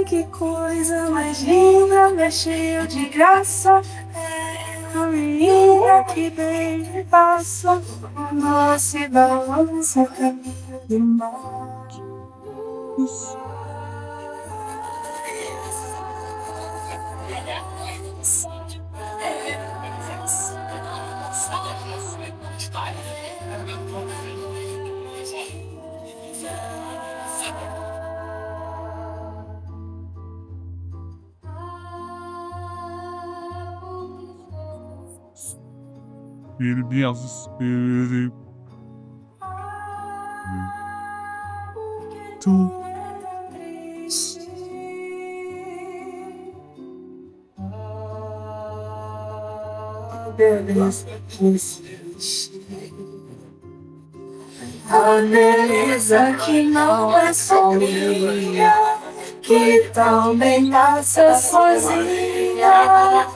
que coisa mais linda, mais cheia de graça. A menina que bem me passa, doce balança, caminho de mar. Bir biraz tu A beleza que não é só minha, que também passa sozinha.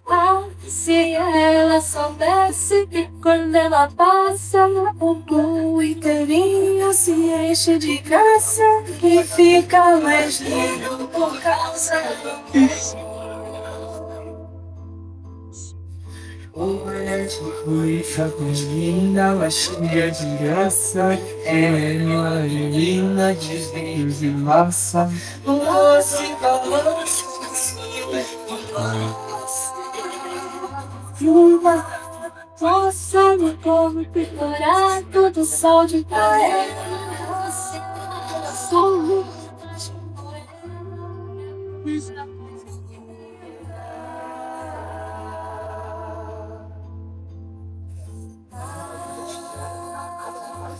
Ah, se ela soubesse que quando ela passa, o mundo inteirinho se enche de graça e fica mais lindo por causa do olha que coisa mais linda, mais cheia de graça. É uma menina de vinhos e massa. Doce balanço uma força no corpo dourado do sol de praia. Sou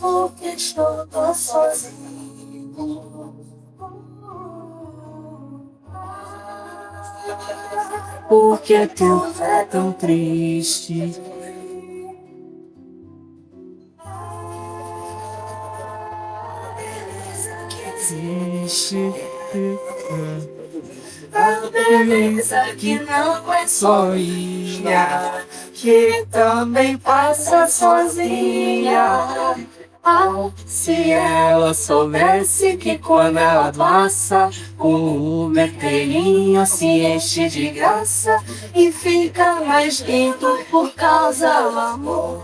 porque estou tão sozinho. Porque tu é tão triste. Existe a beleza que não é só minha, que também passa sozinha. Ah, se ela soubesse que quando ela passa, o mundo inteirinho se enche de graça e fica mais lindo por causa do amor.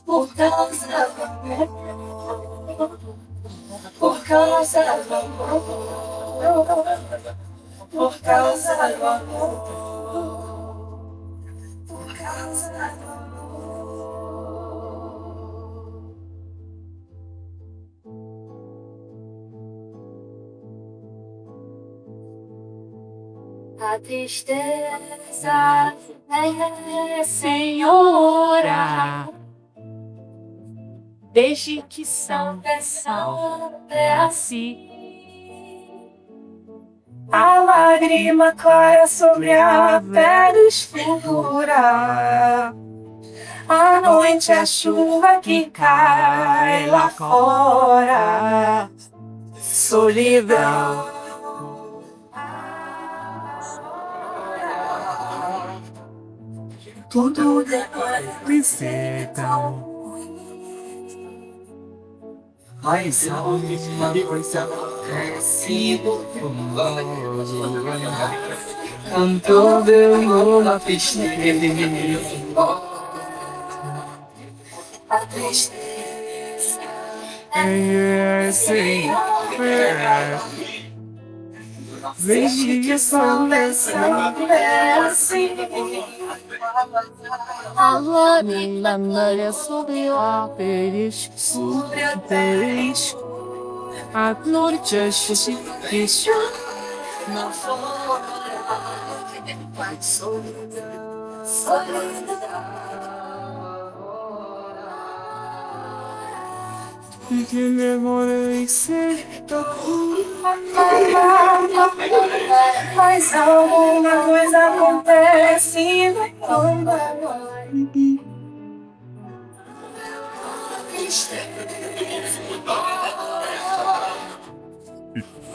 Por causa do amor. Por causa do amor. Por causa do amor. Por causa do amor. A tristeza é senhora, desde que são é assim. A lágrima clara sobre a pele escura. À noite a chuva que cai lá fora. Solidão. Tudo deve ser tão. Mas a última coisa acontece com todo uma tristeza. A tristeza é senhora. Desde que são é assim. A lágrima sobre a peixe, sobre a peixe. A noite é difícil, não fora. Solidão, solidão. E que demorei ser tão. Mas alguma coisa acontece quando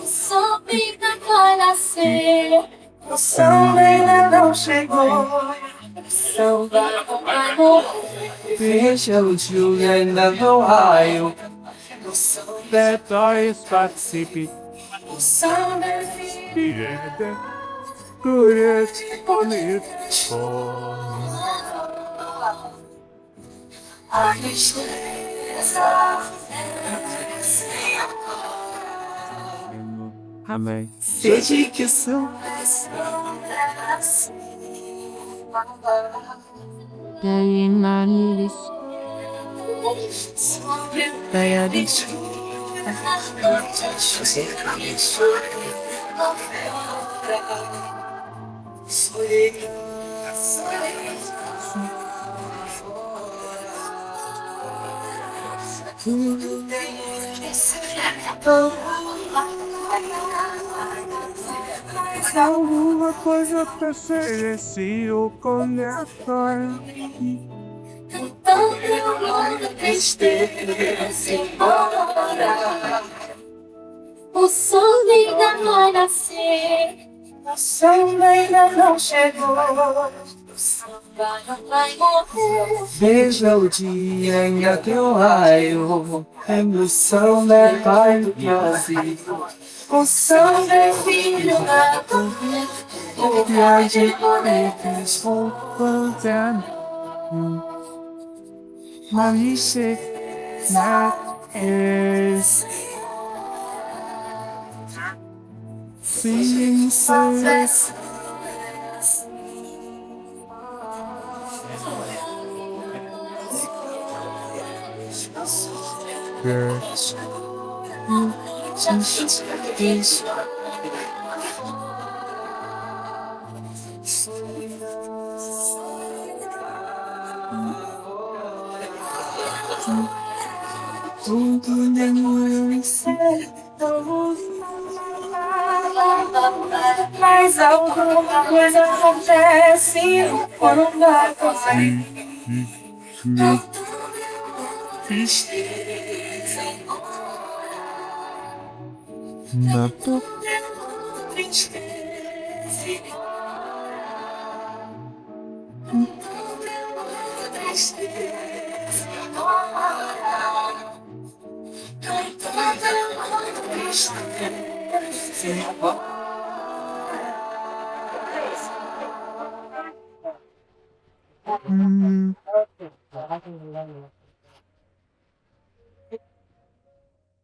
só fica vai nascer. O samba ainda não chegou. O samba vai morrer. Veja o dia ainda no raio. O samba detalhes participe. Piede, Kuret, Polit, Amém. Dedicação. Alguma coisa pra ser esse o conector. Então eu mando tristeza embora. O sol ainda vai nascer. O sol ainda não chegou. O samba não vai morrer. Veja o dia em que eu raio. Emoção é pai do Brasil. O samba é filho da torre. O viagem bonetas com pantano. Malice na es. Sim, service. Tudo demora certo. Mas alguma coisa acontece quando vai conseguir. Tristeza embora.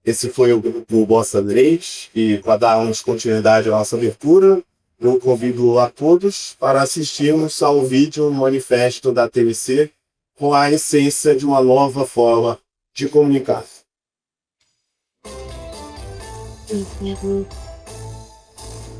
Esse foi o Bossa 3 e para darmos continuidade à nossa abertura, eu convido a todos para assistirmos ao vídeo manifesto da TVC com a essência de uma nova forma de comunicar.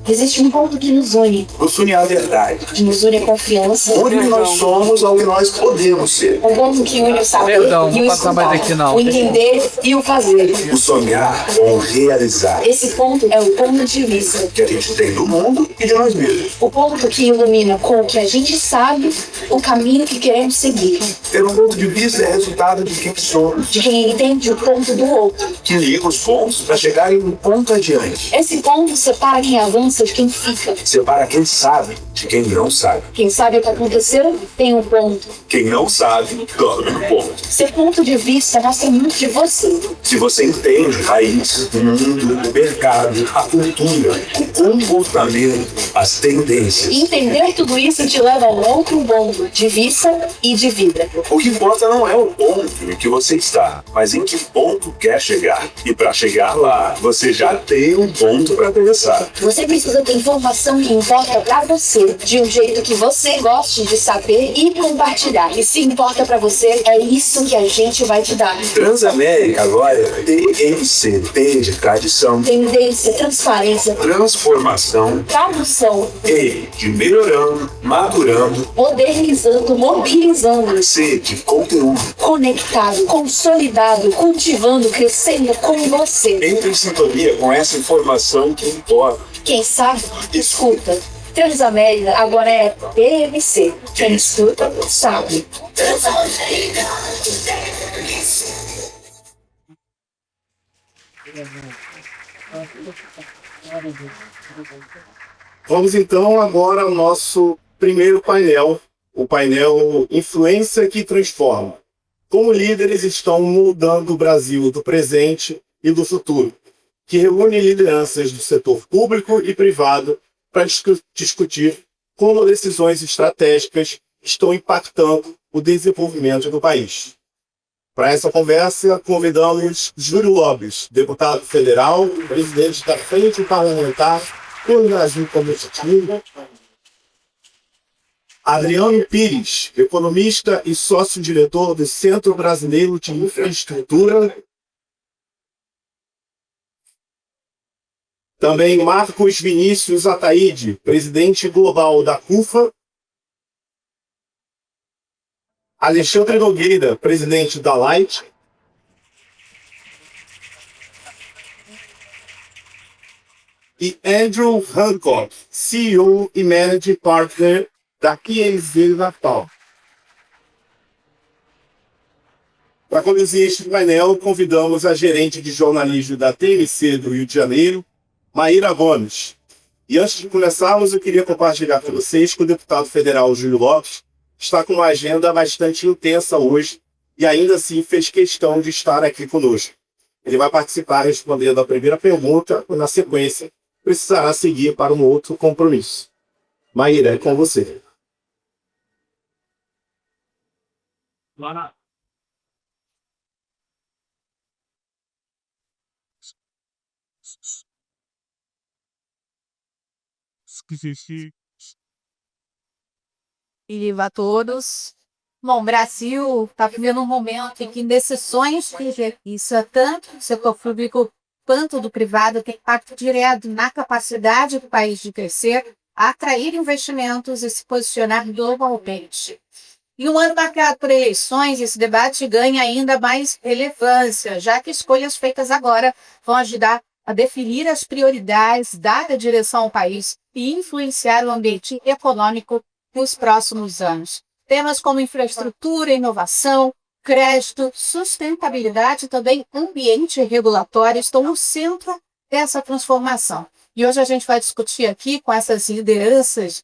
Existe um ponto que nos une. Nos une a verdade. Que nos une a confiança. Onde nós somos ao que nós podemos ser. Um ponto que une o saber Perdão, e o vou passar mais aqui, escutar. não. O entender e o fazer. O sonhar com o realizar. Esse ponto é o ponto de vista. Que a gente tem do mundo e de nós mesmos. O ponto que ilumina com o que a gente sabe o caminho que queremos seguir. Ter um ponto de vista é resultado de quem somos. De quem entende o ponto do outro. Que liga os pontos para chegar em um ponto adiante. Esse ponto separa quem avança de quem fica. Separa quem sabe de quem não sabe. Quem sabe o que aconteceu tem um ponto. Quem não sabe, dorme no ponto. Seu ponto de vista mostra muito de você. Se você entende o país, o mundo, o mercado, a cultura, o comportamento, as tendências. Entender tudo isso te leva a um outro ponto de vista e de vida. O que importa não é o ponto em que você está, mas em que ponto quer chegar. E para chegar lá, você já tem um ponto para começar. Você precisa ter informação que importa pra você, de um jeito que você goste de saber e compartilhar. E se importa pra você, é isso que a gente vai te dar. Transamérica agora é TMC, T de tradição, Tendência, transparência, transformação tradução, E de melhorando, madurando, modernizando, mobilizando, C de conteúdo. conectado, consolidado, cultivando, crescendo com você. Entre em sintonia com essa informação que importa. Quem sabe, escuta. Transamérica agora é TMC. Quem escuta, sabe. Vamos então agora ao nosso primeiro painel, o painel Influência que Transforma. Como líderes estão moldando o Brasil do presente e do futuro. que reúne lideranças do setor público e privado para discutir como decisões estratégicas estão impactando o desenvolvimento do país. Para essa conversa, convidamos Júlio Lopes, deputado federal, presidente da Frente Parlamentar pelo Brasil Competitivo, Adriano Pires, economista e sócio-diretor do Centro Brasileiro de Infraestrutura, também Marcos Vinícius Ataíde, presidente global da CUFA, Alexandre Nogueira, presidente da Light, e Andrew Hancock, CEO e Managing Partner da QNZ Natal. Para conduzir este painel, convidamos a gerente de jornalismo da TNC do Rio de Janeiro, Maíra Gomes. E antes de começarmos, eu queria compartilhar com vocês que o deputado federal Júlio Lopes está com uma agenda bastante intensa hoje e ainda assim fez questão de estar aqui conosco. Ele vai participar respondendo a primeira pergunta e, na sequência, precisará seguir para um outro compromisso. Maíra, é com você. E a todos. Bom, o Brasil está vivendo um momento em que decisões que isso é tanto do setor público quanto do privado tem impacto direto na capacidade do país de crescer, atrair investimentos e se posicionar globalmente. E um ano marcado por eleições, esse debate ganha ainda mais relevância, já que escolhas feitas agora vão ajudar a definir as prioridades, dar a direção ao país e influenciar o ambiente econômico nos próximos anos. Temas como infraestrutura, inovação, crédito, sustentabilidade e também ambiente regulatório estão no centro dessa transformação. E hoje a gente vai discutir aqui com essas lideranças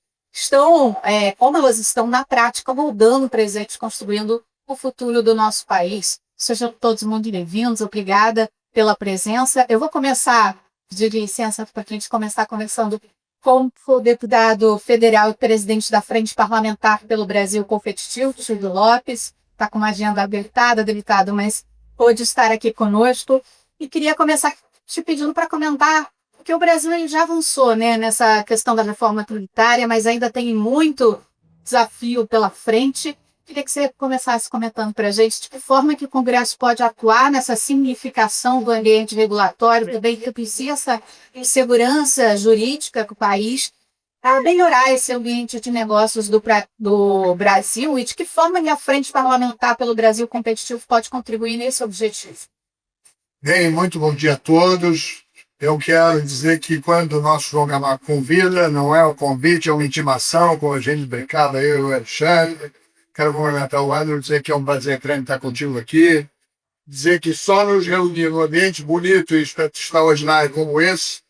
como elas estão na prática moldando o presente, construindo o futuro do nosso país. Sejam todos muito bem-vindos, obrigada pela presença. Eu vou começar, pedir licença para a gente começar conversando com o deputado federal e presidente da Frente Parlamentar pelo Brasil Competitivo, Júlio Lopes. Está com uma agenda apertada, deputado, mas pôde estar aqui conosco. E queria começar te pedindo para comentar, porque o Brasil já avançou, né, nessa questão da reforma tributária, mas ainda tem muito desafio pela frente. Queria que você começasse comentando para a gente de que forma que o Congresso pode atuar nessa simplificação do ambiente regulatório, também reduzir essa insegurança jurídica do país, a melhorar esse ambiente de negócios do Brasil e de que forma que a Frente Parlamentar pelo Brasil Competitivo pode contribuir nesse objetivo. Bem, muito bom dia a todos. Eu quero dizer que quando o nosso programa convida, não é um convite, é uma intimação, como a gente brincava, eu e o Alexandre. Quero cumprimentar o Andrew, dizer que é um prazer grande estar contigo aqui. Dizer que só nos reunir num ambiente bonito e extraordinário como esse,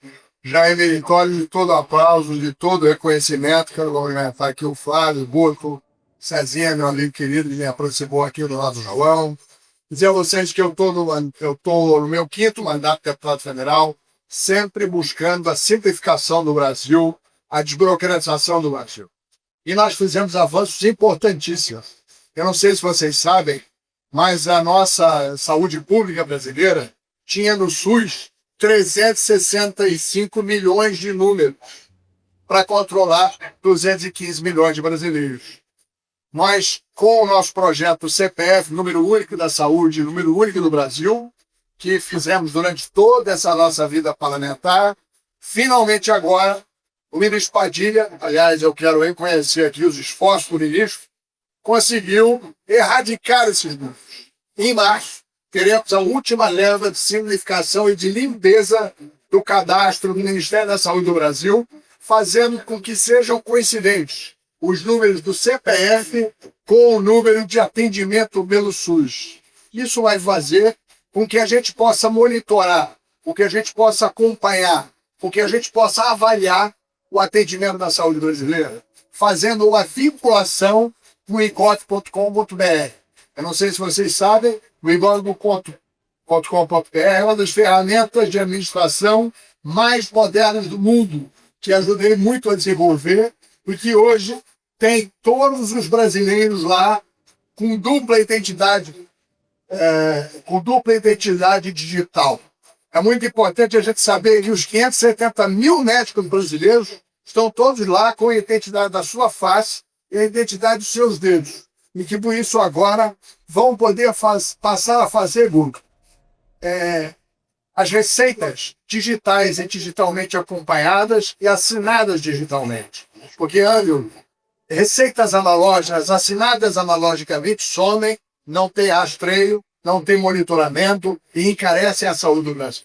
já é meritório de todo aplauso, de todo reconhecimento. Quero cumprimentar aqui o Flávio, o Burco, Cezinha, meu amigo querido, que me aproximou aqui do lado do João. Dizer a vocês que eu estou no meu 5º mandato de deputado federal, sempre buscando a simplificação do Brasil, a desburocratização do Brasil. E nós fizemos avanços importantíssimos. Eu não sei se vocês sabem, mas a nossa saúde pública brasileira tinha no SUS 365 milhões de números para controlar 215 milhões de brasileiros. Nós, com o nosso projeto CPF, Número Único da Saúde, Número Único do Brasil, que fizemos durante toda essa nossa vida parlamentar, finalmente agora, o ministro Padilha, aliás, eu quero reconhecer aqui os esforços do ministro, conseguiu erradicar esses números. Em março, teremos a última leva de simplificação e de limpeza do cadastro do Ministério da Saúde do Brasil, fazendo com que sejam coincidentes os números do CPF com o número de atendimento pelo SUS. Isso vai fazer com que a gente possa monitorar, com que a gente possa acompanhar, com que a gente possa avaliar o atendimento da saúde brasileira, fazendo uma vinculação no igot.com.br. Eu não sei se vocês sabem, o igot.com.br é uma das ferramentas de administração mais modernas do mundo, que ajudei muito a desenvolver, porque hoje tem todos os brasileiros lá com dupla identidade digital. É muito importante a gente saber que os 570 mil médicos brasileiros estão todos lá com a identidade da sua face e a identidade dos seus dedos. E que por isso agora vão poder passar a fazer as receitas digitais e digitalmente acompanhadas e assinadas digitalmente. Porque, receitas analógicas assinadas analogicamente somem, não tem rastreio, não tem monitoramento e encarecem a saúde do Brasil.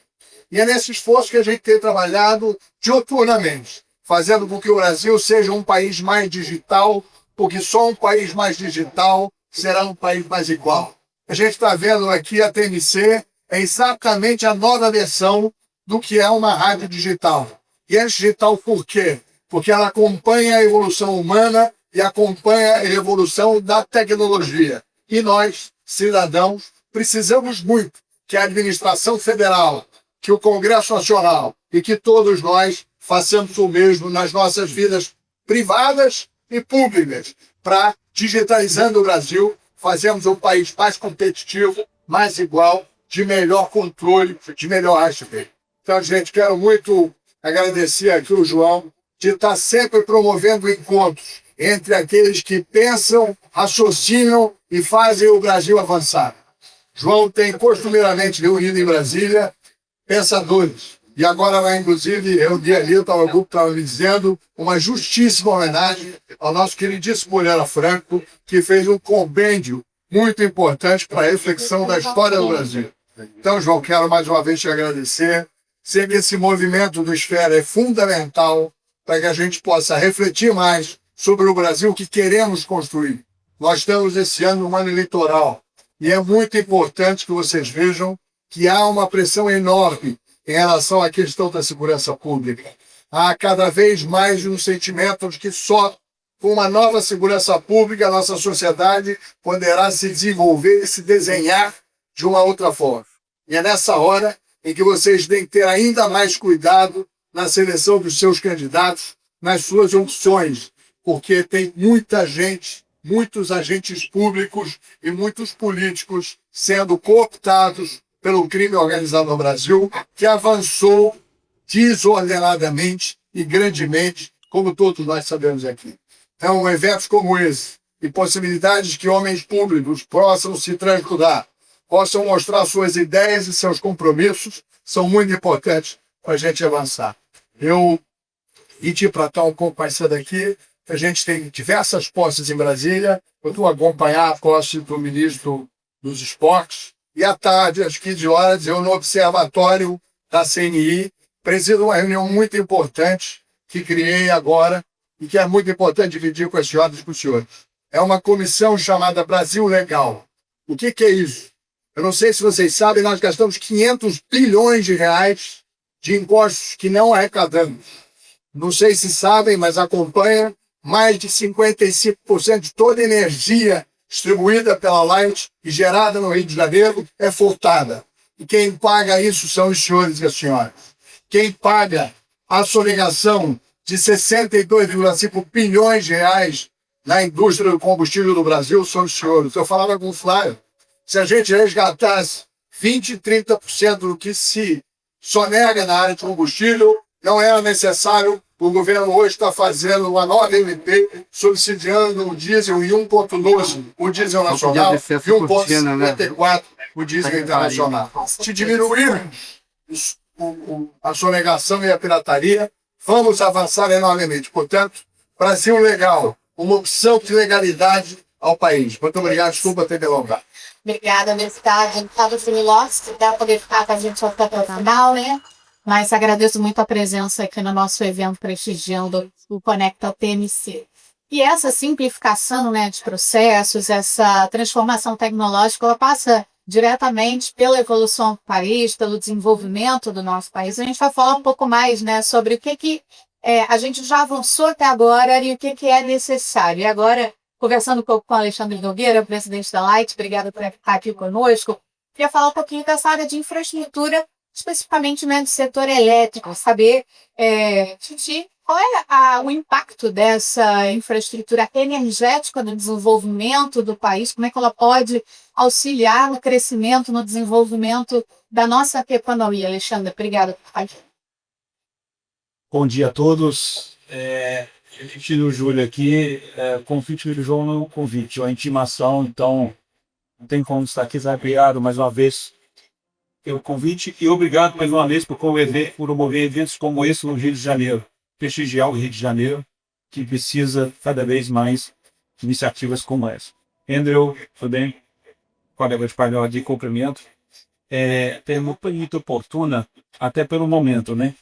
E é nesse esforço que a gente tem trabalhado diuturnamente, fazendo com que o Brasil seja um país mais digital, porque só um país mais digital será um país mais igual. A gente está vendo aqui a TMC, é exatamente a nova versão do que é uma rádio digital. E é digital por quê? Porque ela acompanha a evolução humana e acompanha a evolução da tecnologia. E nós, cidadãos, precisamos muito que a administração federal, que o Congresso Nacional e que todos nós façamos o mesmo nas nossas vidas privadas e públicas, para, digitalizando o Brasil, fazermos um país mais competitivo, mais igual, de melhor controle, de melhor respeito. Então, gente, quero muito agradecer aqui o João de estar sempre promovendo encontros entre aqueles que pensam, raciocinam e fazem o Brasil avançar. João tem costumeiramente reunido em Brasília pensadores. E agora vai, inclusive, o grupo estava me dizendo, uma justíssima homenagem ao nosso queridíssimo Moreira Franco, que fez um compêndio muito importante para a reflexão da história do Brasil. Então, João, quero mais uma vez te agradecer. Sei que esse movimento do Esfera é fundamental para que a gente possa refletir mais sobre o Brasil que queremos construir. Nós estamos esse ano, um ano eleitoral, e é muito importante que vocês vejam que há uma pressão enorme em relação à questão da segurança pública. Há cada vez mais um sentimento de que só com uma nova segurança pública a nossa sociedade poderá se desenvolver e se desenhar de uma outra forma. E é nessa hora em que vocês têm que ter ainda mais cuidado na seleção dos seus candidatos, nas suas opções, porque tem muita gente, muitos agentes públicos e muitos políticos sendo cooptados pelo crime organizado no Brasil, que avançou desordenadamente e grandemente, como todos nós sabemos aqui. Então, eventos como esse e possibilidades que homens públicos possam se transbordar, possam mostrar suas ideias e seus compromissos, são muito importantes para a gente avançar. Eu pedi para estar um pouco mais cedo aqui, a gente tem diversas posses em Brasília, eu estou a acompanhar a posse do ministro dos Esportes, e à tarde, às 15 horas, eu no observatório da CNI presido uma reunião muito importante que criei agora e que é muito importante dividir com as senhoras e com os senhores. É uma comissão chamada Brasil Legal. O que é isso? Eu não sei se vocês sabem, nós gastamos 500 bilhões de reais de impostos que não arrecadamos. Não sei se sabem, mas acompanham, mais de 55% de toda a energia distribuída pela Light e gerada no Rio de Janeiro é furtada. E quem paga isso são os senhores e as senhoras. Quem paga a sonegação de 62,5 bilhões de reais na indústria do combustível do Brasil são os senhores. Eu falava com o Flávio, se a gente resgatasse 20%, 30% do que se sonega na área de combustível, não era necessário. O governo hoje está fazendo uma nova MP subsidiando o diesel em 1,12, o diesel nacional, e 1,54, o diesel internacional. Se diminuir a sonegação e a pirataria, vamos avançar enormemente. Portanto, Brasil Legal, uma opção de legalidade ao país. Muito obrigado, desculpa ter delongado. Obrigada, universidade. Estava Similos, para poder ficar com a gente até o final, né? Mas agradeço muito a presença aqui no nosso evento prestigiando o Conecta TMC. E essa simplificação, né, de processos, essa transformação tecnológica, ela passa diretamente pela evolução do país, pelo desenvolvimento do nosso país. A gente vai falar um pouco mais, né, sobre o que a gente já avançou até agora e o que é necessário. E agora, conversando um pouco com o Alexandre Nogueira, presidente da Light, obrigada por estar aqui conosco, Queria falar um pouquinho dessa área de infraestrutura, especificamente, né, do setor elétrico, saber, Titi, qual é o impacto dessa infraestrutura energética no desenvolvimento do país, como é que ela pode auxiliar no crescimento, no desenvolvimento da nossa economia. Alexandre, obrigada por participar. Bom dia a todos. Convite do Júlio aqui, convite do João não é um convite, é uma intimação, então não tem como estar aqui. Obrigado mais uma vez pelo convite e obrigado mais uma vez por promover eventos como esse no Rio de Janeiro, prestigiar o Rio de Janeiro, que precisa cada vez mais de iniciativas como essa. Andrew, tudo bem? Colega de painel de cumprimento. Pergunta muito oportuna, até pelo momento, né?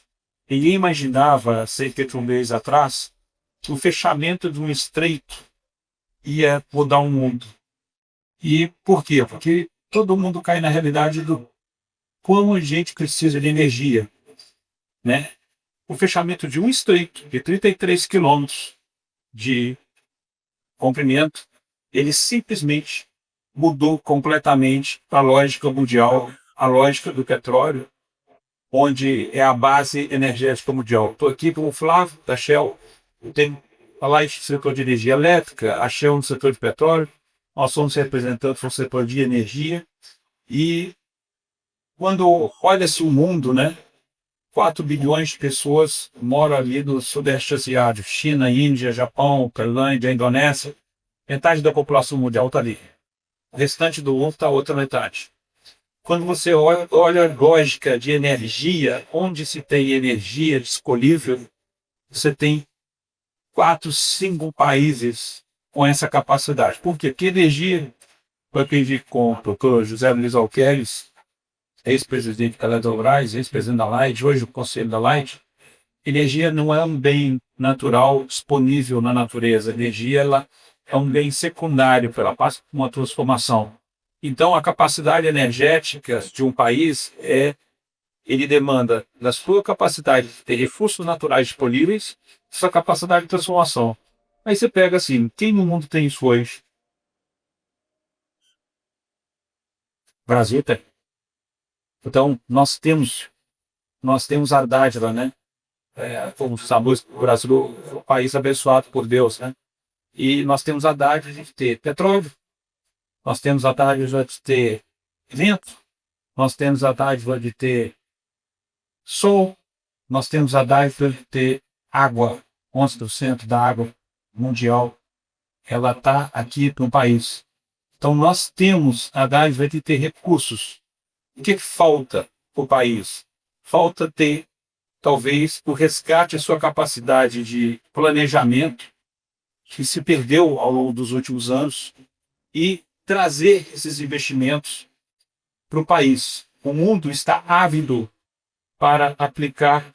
Ninguém imaginava, cerca de um mês atrás, que o fechamento de um estreito ia mudar o mundo. E por quê? Porque todo mundo cai na realidade do como a gente precisa de energia, né? O fechamento de um estreito de 33 quilômetros de comprimento, ele simplesmente mudou completamente a lógica mundial, a lógica do petróleo, onde é a base energética mundial. Estou aqui com o Flávio, da Shell, tem a Light no setor de energia elétrica, a Shell no setor de petróleo, nós somos representantes do setor de energia, e quando olha-se o mundo, né, 4 bilhões de pessoas moram ali no Sudeste Asiático, China, Índia, Japão, Tailândia, Indonésia, metade da população mundial está ali. O restante do mundo está a outra metade. Quando você olha a lógica de energia, onde se tem energia disponível, você tem 4, 5 países com essa capacidade. Por quê? Porque energia, eu aprendi com o doutor José Luiz Alqueires, ex-presidente da Eletrobras, ex-presidente da Light, hoje o conselho da Light, energia não é um bem natural disponível na natureza. Energia ela é um bem secundário, ela passa por uma transformação. Então, a capacidade energética de um país ele demanda da sua capacidade de ter recursos naturais disponíveis, sua capacidade de transformação. Aí você pega assim, quem no mundo tem isso hoje? Brasil tem. Então, nós temos a dádiva, né? Como sabemos, o Brasil é um país abençoado por Deus, né? E nós temos a dádiva de ter petróleo, nós temos a dádiva de ter vento, nós temos a dádiva de ter sol, nós temos a dádiva de ter água. 11% da água mundial, ela está aqui no país. Então nós temos a dádiva de ter recursos. O que falta para o país? Falta ter, talvez, o resgate da sua capacidade de planejamento, que se perdeu ao longo dos últimos anos, e trazer esses investimentos para o país. O mundo está ávido para aplicar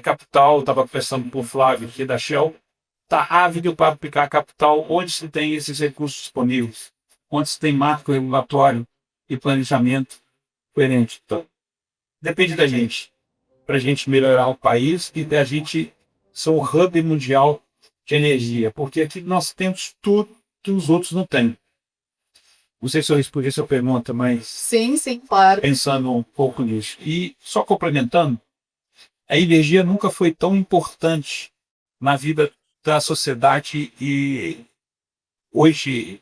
capital, estava pensando por Flávio aqui da Shell, está ávido para aplicar capital onde se tem esses recursos disponíveis, onde se tem marco regulatório e planejamento coerente. Então, depende da gente, para a gente melhorar o país e da gente ser o hub mundial de energia, porque aqui nós temos tudo que os outros não têm. Não sei se eu respondi essa pergunta, mas Sim, claro. pensando um pouco nisso. E só complementando, a energia nunca foi tão importante na vida da sociedade e hoje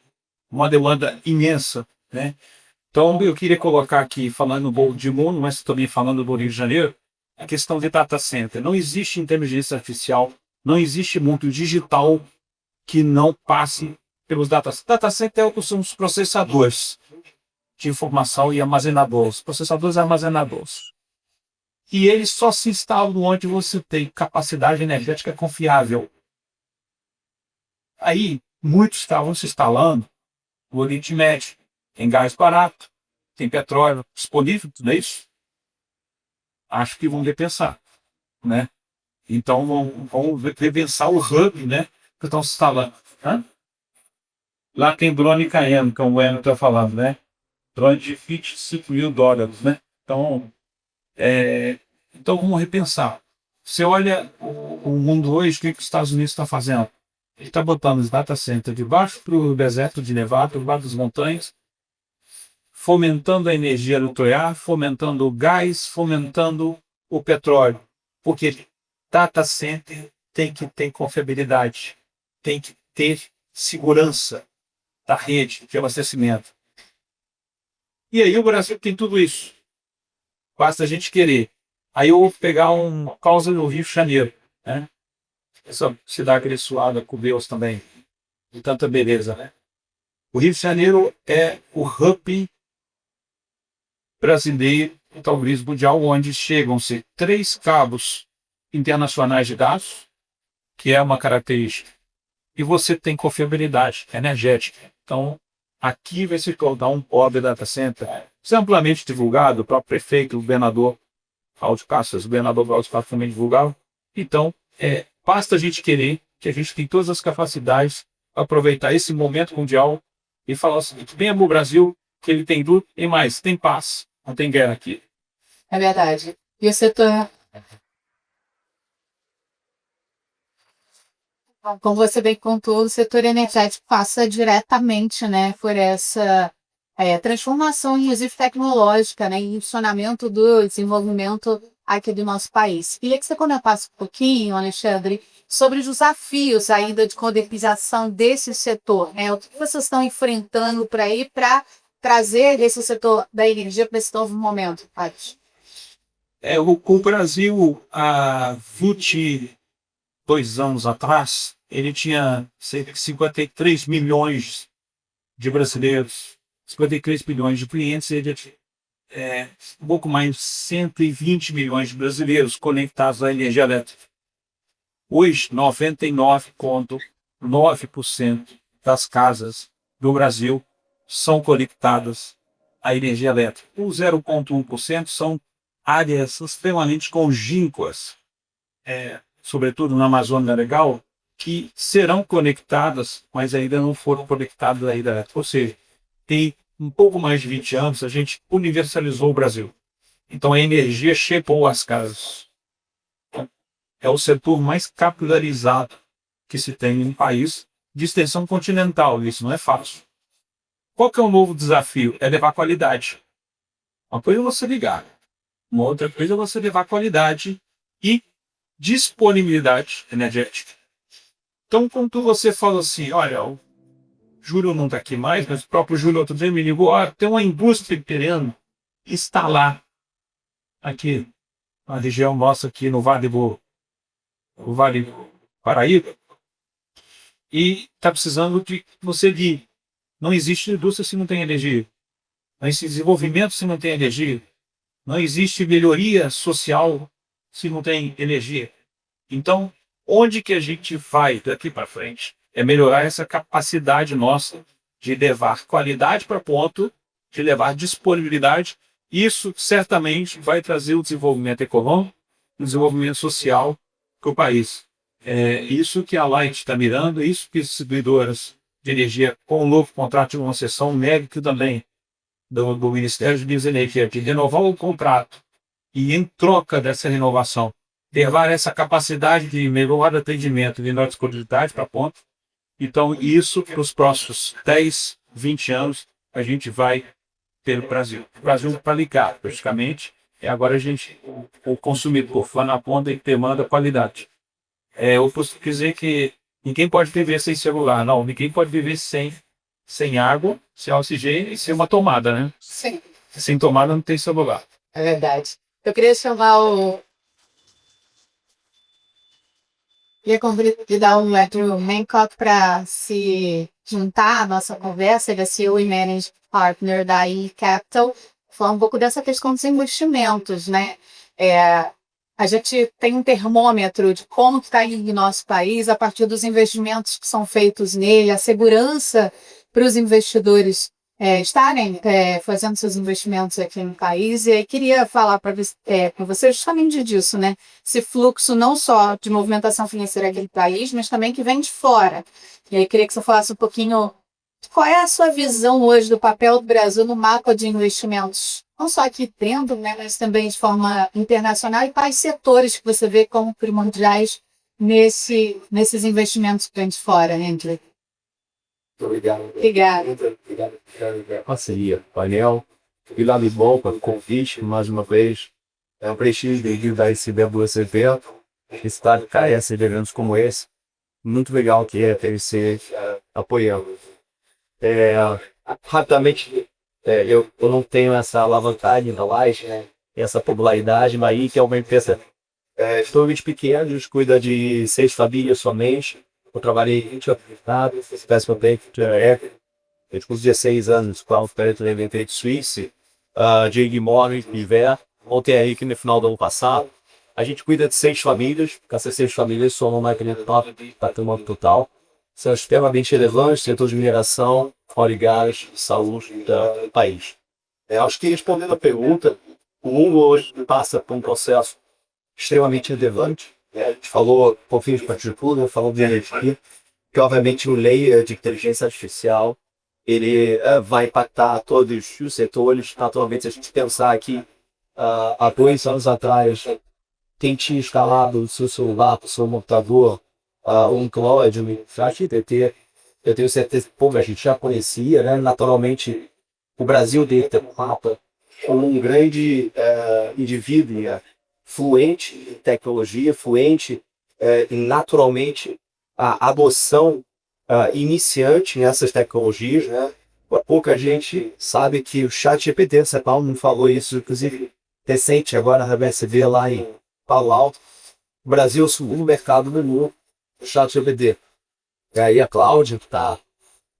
uma demanda imensa, né? Então eu queria colocar aqui, falando de mundo, mas também falando do Rio de Janeiro, a questão de data center. Não existe inteligência artificial, não existe mundo digital que não passe pelos data centers. Data center são os processadores de informação e armazenadores. Processadores e armazenadores. E eles só se instalam onde você tem capacidade energética confiável. Aí, muitos estavam se instalando no Oriente Médio. Tem gás barato, tem petróleo disponível, tudo isso. Acho que vão repensar, né? Então, vão repensar o hub, né? Que estão se instalando. Lá tem drone caindo, como o Emerson está falando, né? Drone de $25 mil, né? Então vamos repensar. Você olha o mundo hoje, o que os Estados Unidos está fazendo? Ele está botando os data centers debaixo do deserto de Nevada, debaixo das montanhas, fomentando a energia nuclear, fomentando o gás, fomentando o petróleo. Porque data center tem que ter confiabilidade, tem que ter segurança da rede de abastecimento. E aí o Brasil tem tudo isso. Basta a gente querer. Aí eu vou pegar uma causa do Rio de Janeiro, né? Essa cidade abençoada com Deus também, de tanta beleza, né? O Rio de Janeiro é o hub brasileiro, talvez mundial, onde chegam-se 3 cabos internacionais de gás, que é uma característica, e você tem confiabilidade energética. Então, aqui vai se tornar um hub data center. Isso é amplamente divulgado, o próprio prefeito, o governador Cláudio Castro, o governador Cláudio Castro também divulgava. Então, basta a gente querer, que a gente tem todas as capacidades para aproveitar esse momento mundial e falar o seguinte: venha para o Brasil, que ele tem tudo e mais, tem paz, não tem guerra aqui. É verdade. E o setor, como você bem contou, o setor energético passa diretamente, né, por essa transformação, inclusive tecnológica, né, e impulsionamento do desenvolvimento aqui do nosso país. Queria que você comentasse um pouquinho, Alexandre, sobre os desafios ainda de modernização desse setor, né? O que vocês estão enfrentando por aí para trazer esse setor da energia para esse novo momento, Paty? O Brasil, há 22 anos atrás, ele tinha cerca de 53 milhões de brasileiros, 53 milhões de clientes, ele tinha um pouco mais de 120 milhões de brasileiros conectados à energia elétrica. Hoje, 99,9% das casas do Brasil são conectadas à energia elétrica. Os 0,1% são áreas extremamente congínquas, sobretudo na Amazônia Legal, que serão conectadas, mas ainda não foram conectadas à rede elétrica. Ou seja, tem um pouco mais de 20 anos, a gente universalizou o Brasil. Então a energia chegou às casas. É o setor mais capilarizado que se tem em um país de extensão continental. Isso não é fácil. Qual que é o novo desafio? É levar qualidade. Uma coisa é você ligar. Uma outra coisa é você levar qualidade e disponibilidade energética. Então, quando você fala assim, olha, o Júlio não está aqui mais, mas o próprio Júlio outro dia me ligou, tem uma indústria querendo instalar aqui na região nossa, aqui no Vale do Paraíba, e está precisando de você guie. Não existe indústria se não tem energia. Não existe desenvolvimento se não tem energia. Não existe melhoria social se não tem energia. Então, onde que a gente vai daqui para frente? É melhorar essa capacidade nossa de levar qualidade para ponto, de levar disponibilidade. Isso certamente vai trazer o desenvolvimento econômico, o desenvolvimento social para o país. É isso que a Light está mirando, é isso que as distribuidoras de energia, com o novo contrato de concessão mérito também do Ministério de Minas e Energia, de renovar o contrato e, em troca dessa renovação, levar essa capacidade de melhor atendimento, de menor disponibilidade para ponto. Então, isso, para os próximos 10, 20 anos, a gente vai ter o Brasil. O Brasil para ligar, praticamente. E agora o consumidor, foi na ponta e demanda qualidade. Eu posso dizer que ninguém pode viver sem celular, não. Ninguém pode viver sem água, sem oxigênio e sem uma tomada, né? Sim. Sem tomada não tem celular. É verdade. Eu queria chamar o... Queria convidar o Andrew Hancock para se juntar à nossa conversa. Ele é CEO e Managing Partner da eCapital. Falar um pouco dessa questão dos investimentos, né? A gente tem um termômetro de como está em nosso país a partir dos investimentos que são feitos nele, a segurança para os investidores estarem fazendo seus investimentos aqui no país. E aí queria falar para você justamente disso, né? Esse fluxo não só de movimentação financeira aqui no país, mas também que vem de fora. E aí queria que você falasse um pouquinho qual é a sua visão hoje do papel do Brasil no mapa de investimentos, não só aqui dentro, né, mas também de forma internacional, e quais setores que você vê como primordiais nesses investimentos que vêm de fora, Andrew? Obrigado. Obrigada. Obrigado. Parceria, painel. E lá de bom para o convite, mais uma vez. É um prestígio de estar recebendo esse evento. Estar KS de eventos como esse. Muito legal que é ter esse apoiando. Rapidamente, eu não tenho essa alavancagem da Light, né? Essa popularidade, mas aí que é uma empresa extremamente pequena, a gente cuida de 6 famílias somente. Eu trabalhei 20 anos no Investment Bank, eu com 16 anos com a oferta de evento suíça, JP Morgan e Ver. Ontem aí que no final do ano passado, a gente cuida de 6 famílias, porque essas 6 famílias somam mais de 9 patrimônio total. São extremamente relevantes, setor de mineração, óleo e gás, saúde do país. Acho que respondendo a pergunta, o mundo hoje passa por um processo extremamente relevante. A gente falou por fim de partícula, falou de energia, que obviamente o layer de inteligência artificial ele vai impactar todos os setores. Naturalmente, a gente pensar que há 2 anos atrás, quem tinha instalado o seu celular, o seu computador, um cloud, um ChatGPT, eu tenho certeza que a gente já conhecia, né? Naturalmente, o Brasil deve ter um mapa com um grande indivíduo fluente em tecnologia, fluente e naturalmente a adoção iniciante nessas tecnologias, né? Pouca gente sabe que o ChatGPT, você não falou isso, inclusive recente, agora na BSV lá em Palo Alto, o Brasil é o segundo mercado no mundo do ChatGPT. E aí a Cláudia está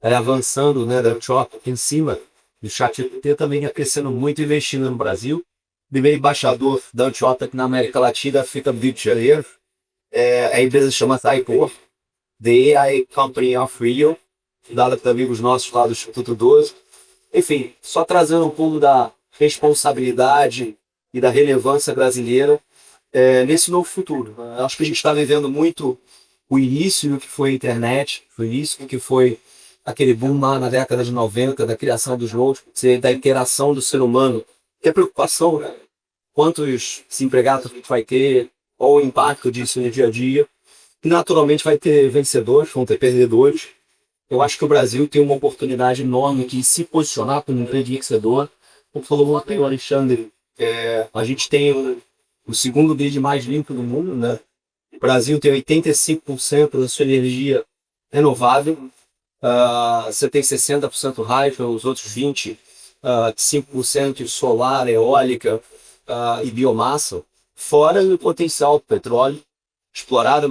avançando, né, da Antioch em cima do ChatGPT, também crescendo muito, investindo no Brasil. Primeiro embaixador da Antioch aqui na América Latina fica no Rio de Janeiro. A empresa se chama Tyco, The AI Company of Rio, fundada por amigos nossos lá do Instituto 12. Enfim, só trazendo um pouco da responsabilidade e da relevância brasileira nesse novo futuro. Acho que a gente está vivendo muito o início do que foi a internet, o início do que foi aquele boom lá na década de 90, da criação dos notebooks, da interação do ser humano. Que é preocupação, né? Quantos desempregados a gente vai ter, qual o impacto disso no dia a dia. E naturalmente vai ter vencedores, vão ter perdedores. Eu acho que o Brasil tem uma oportunidade enorme de se posicionar como um grande vencedor. Como falou ontem o Alexandre, a gente tem o segundo grid mais limpo do mundo, né? O Brasil tem 85% da sua energia renovável, você tem 60% hydro, os outros 20%, 5% solar, eólica e biomassa, fora do potencial do petróleo, explorar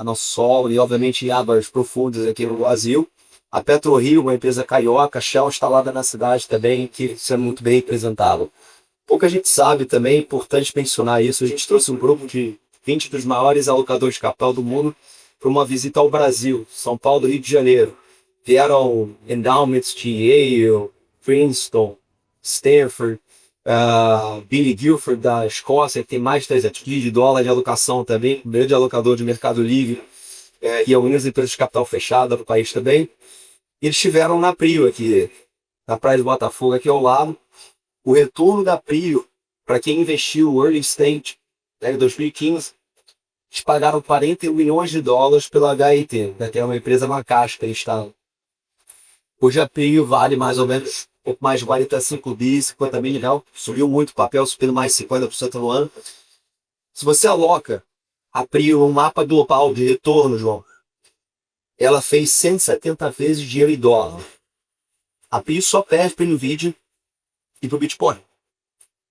nosso solo e, obviamente, águas profundas aqui no Brasil. A PetroRio, uma empresa carioca, a Shell instalada na cidade também, que isso é muito bem representado. Pouca gente sabe também, é importante mencionar isso, a gente trouxe um grupo de 20 dos maiores alocadores de capital do mundo para uma visita ao Brasil, São Paulo e Rio de Janeiro. Vieram endowments de Yale, Princeton, Stanford, Billy Guilford da Escócia, que tem mais de $300 bilhões de alocação também, um grande alocador de mercado livre, e algumas empresas de capital fechada no país também. E eles estiveram na Prio aqui, na Praia do Botafogo, aqui ao lado. O retorno da Prio, para quem investiu early stage, em 2015, eles pagaram $41 milhões pela HIT, né, que é uma empresa macástica que está. Hoje a Prio vale mais ou menos um pouco mais de 45 bi, 50 milhões, subiu muito o papel, subindo mais 50% no ano. Se você aloca a Prio um mapa global de retorno, João, ela fez 170 vezes dinheiro em dólar. A Prio só perde para o Nvidia e para o Bitcoin.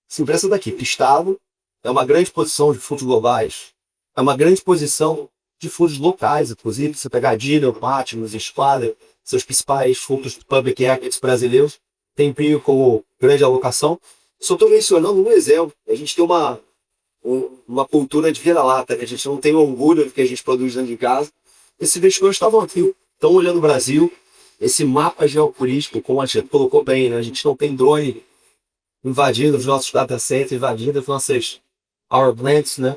Essa empresa daqui, Estado, é uma grande posição de fundos globais, é uma grande posição de fundos locais, inclusive, se você pegar a Dino, Patmos, Esquadra, seus principais fundos public equities brasileiros, tem Prio como grande alocação. Só estou mencionando um exemplo. A gente tem uma cultura de vira-lata, né? A gente não tem orgulho do que a gente produz dentro de casa. Esses investidores estavam aqui, estão olhando o Brasil, esse mapa geopolítico, como a gente colocou bem, né? A gente não tem drone invadindo os nossos data centers, invadindo as nossas power plants, né?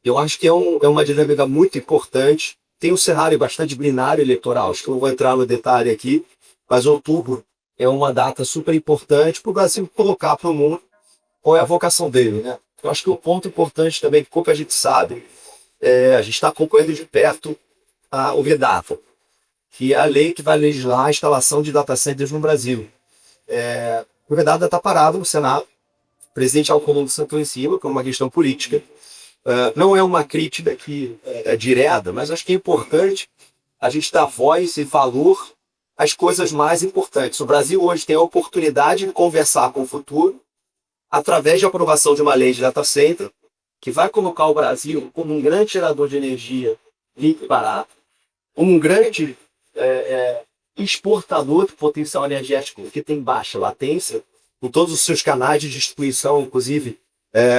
Eu acho que é uma dinâmica muito importante. Tem um cenário bastante binário eleitoral, acho que eu não vou entrar no detalhe aqui, mas outubro é uma data super importante para o Brasil colocar para o mundo qual é a vocação dele, né? Eu acho que o ponto importante também, que pouco a gente sabe, a gente está acompanhando de perto o Vedava. que é a lei que vai legislar a instalação de data centers no Brasil. Na verdade, está parado no Senado. O presidente Alcolumbre sentou em cima, com uma questão política. Não é uma crítica que é direta, mas acho que é importante a gente dar voz e valor às coisas mais importantes. O Brasil hoje tem a oportunidade de conversar com o futuro através de aprovação de uma lei de data center que vai colocar o Brasil como um grande gerador de energia limpo e barato, um grande exportador de potencial energético que tem baixa latência, em todos os seus canais de distribuição, inclusive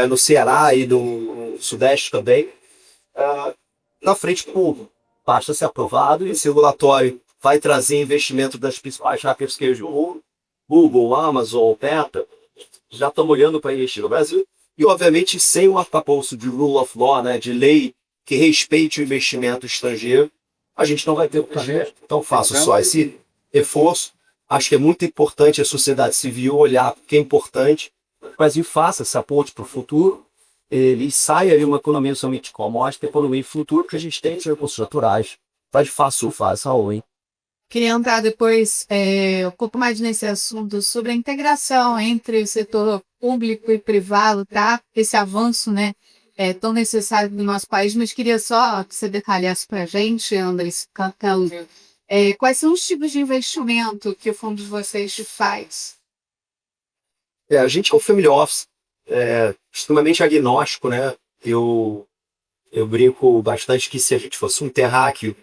no Ceará e no Sudeste também, na frente do povo. Basta ser aprovado e esse regulatório vai trazer investimento das principais hyperscalers do mundo, Google, Amazon, Meta, já estão olhando para investir no Brasil, e obviamente sem o arcabouço de rule of law, né, de lei que respeite o investimento estrangeiro, a gente não vai ter o que fazer. Então faço só esse esforço. Acho que é muito importante a sociedade civil olhar o que é importante, o Brasil faça essa ponte para o futuro, ele saia de uma economia somente commodity, economia futuro, que a gente tem recursos naturais para de fato surfar essa onda, hein? Queria entrar depois um pouco mais nesse assunto sobre a integração entre o setor público e privado, tá? Esse avanço, né, tão necessário no nosso país, mas queria só que você detalhasse para a gente, Andres, cantando, quais são os tipos de investimento que o fundo de vocês faz? A gente é um family office, extremamente agnóstico, né? Eu brinco bastante que se a gente fosse um terráqueo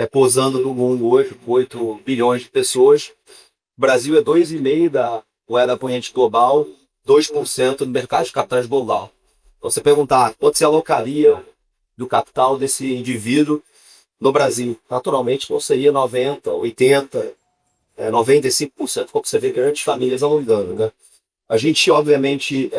pousando no mundo hoje, com 8 bilhões de pessoas, o Brasil é 2,5% da moeda corrente global, 2% do mercado de capitais global. Então, você perguntar quanto você alocaria do capital desse indivíduo no Brasil, naturalmente não seria 90%, 80%, 95%, como você vê grandes famílias alongando, né? A gente, obviamente,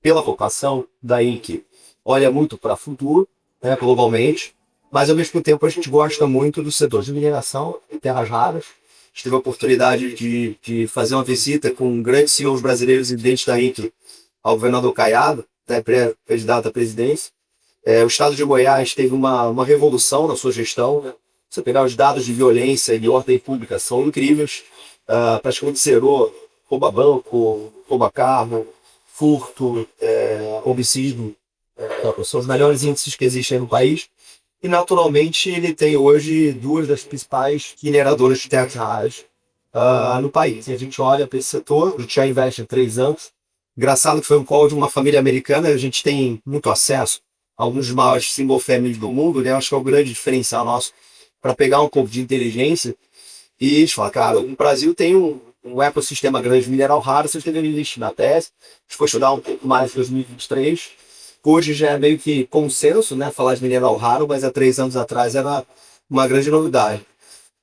pela vocação, daí que olha muito para o futuro, né, globalmente, mas ao mesmo tempo a gente gosta muito do setor de mineração e terras raras. A gente teve a oportunidade de fazer uma visita com grandes CEOs brasileiros e da INCRE ao governador Caiado, né, pré-candidato à presidência. O estado de Goiás teve uma revolução na sua gestão, né? Você pegar os dados de violência e de ordem pública são incríveis. Praticamente zerou rouba banco, rouba carro, furto, homicídio. São os melhores índices que existem no país. E, naturalmente, ele tem hoje 2 das principais mineradoras de terras raras no país. E a gente olha para esse setor, a gente já investe há 3 anos. Engraçado que foi um call de uma família americana, a gente tem muito acesso a alguns dos maiores single families do mundo, né? Acho que é o grande diferencial nosso para pegar um pouco de inteligência e a gente fala, cara, o Brasil tem um ecossistema grande de mineral raro, vocês deveriam investir na tese. A gente foi estudar um pouco mais em 2023. Hoje já é meio que consenso, né, falar de mineral raro, mas há 3 anos atrás era uma grande novidade.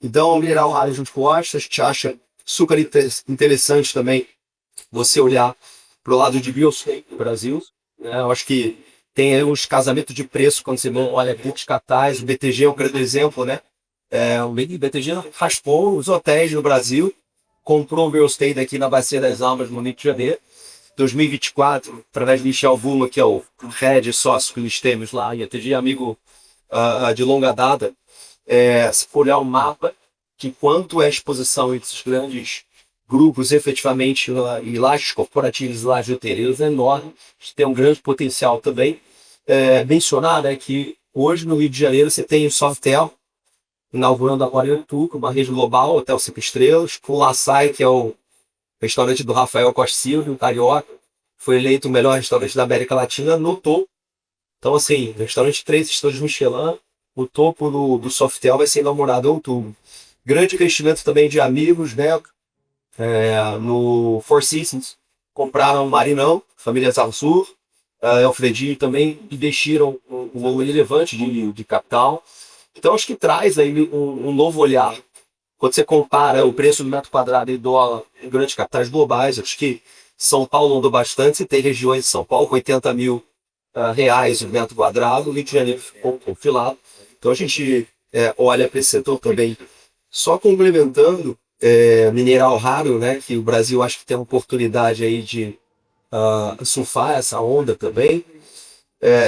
Então, o mineral raro a gente gosta, a gente acha super interessante também você olhar para o lado de biosfera do Brasil. Né? Eu acho que tem aí uns casamentos de preço quando você olha aqui catais, o BTG é um grande exemplo, né? O BTG raspou os hotéis no Brasil, comprou um real estate aqui na Bacia das Almas, no Rio de Janeiro. 2024, através de Michel Vuma, que é o head sócio que nós temos lá, e até amigo de longa data, se for olhar o mapa de quanto é a exposição entre esses grandes grupos, efetivamente, e lajes corporativos e lajes hoteleiros, é enorme. A gente tem um grande potencial também. Mencionar que hoje no Rio de Janeiro você tem o Softel, inaugurando agora em outubro, uma rede global, Hotel 5 Estrelas, com o La Salle, que é o restaurante do Rafael Costa Silva, um carioca, foi eleito o melhor restaurante da América Latina no topo. Então, assim, restaurante 3 estrelas Michelin, o topo do Softel vai ser inaugurado em outubro. Grande investimento também de amigos, né? No Four Seasons, compraram o Marinão, família Zarzur, Alfredinho também investiram um volume relevante de capital. Então, acho que traz aí um novo olhar. Quando você compara o preço do metro quadrado e dólar em grandes capitais globais, acho que São Paulo andou bastante. Você tem regiões de São Paulo com 80 mil reais o metro quadrado, o Rio de Janeiro ficou confilado. Então a gente olha para esse setor também. Só complementando, mineral raro, né, que o Brasil acho que tem uma oportunidade aí de surfar essa onda também.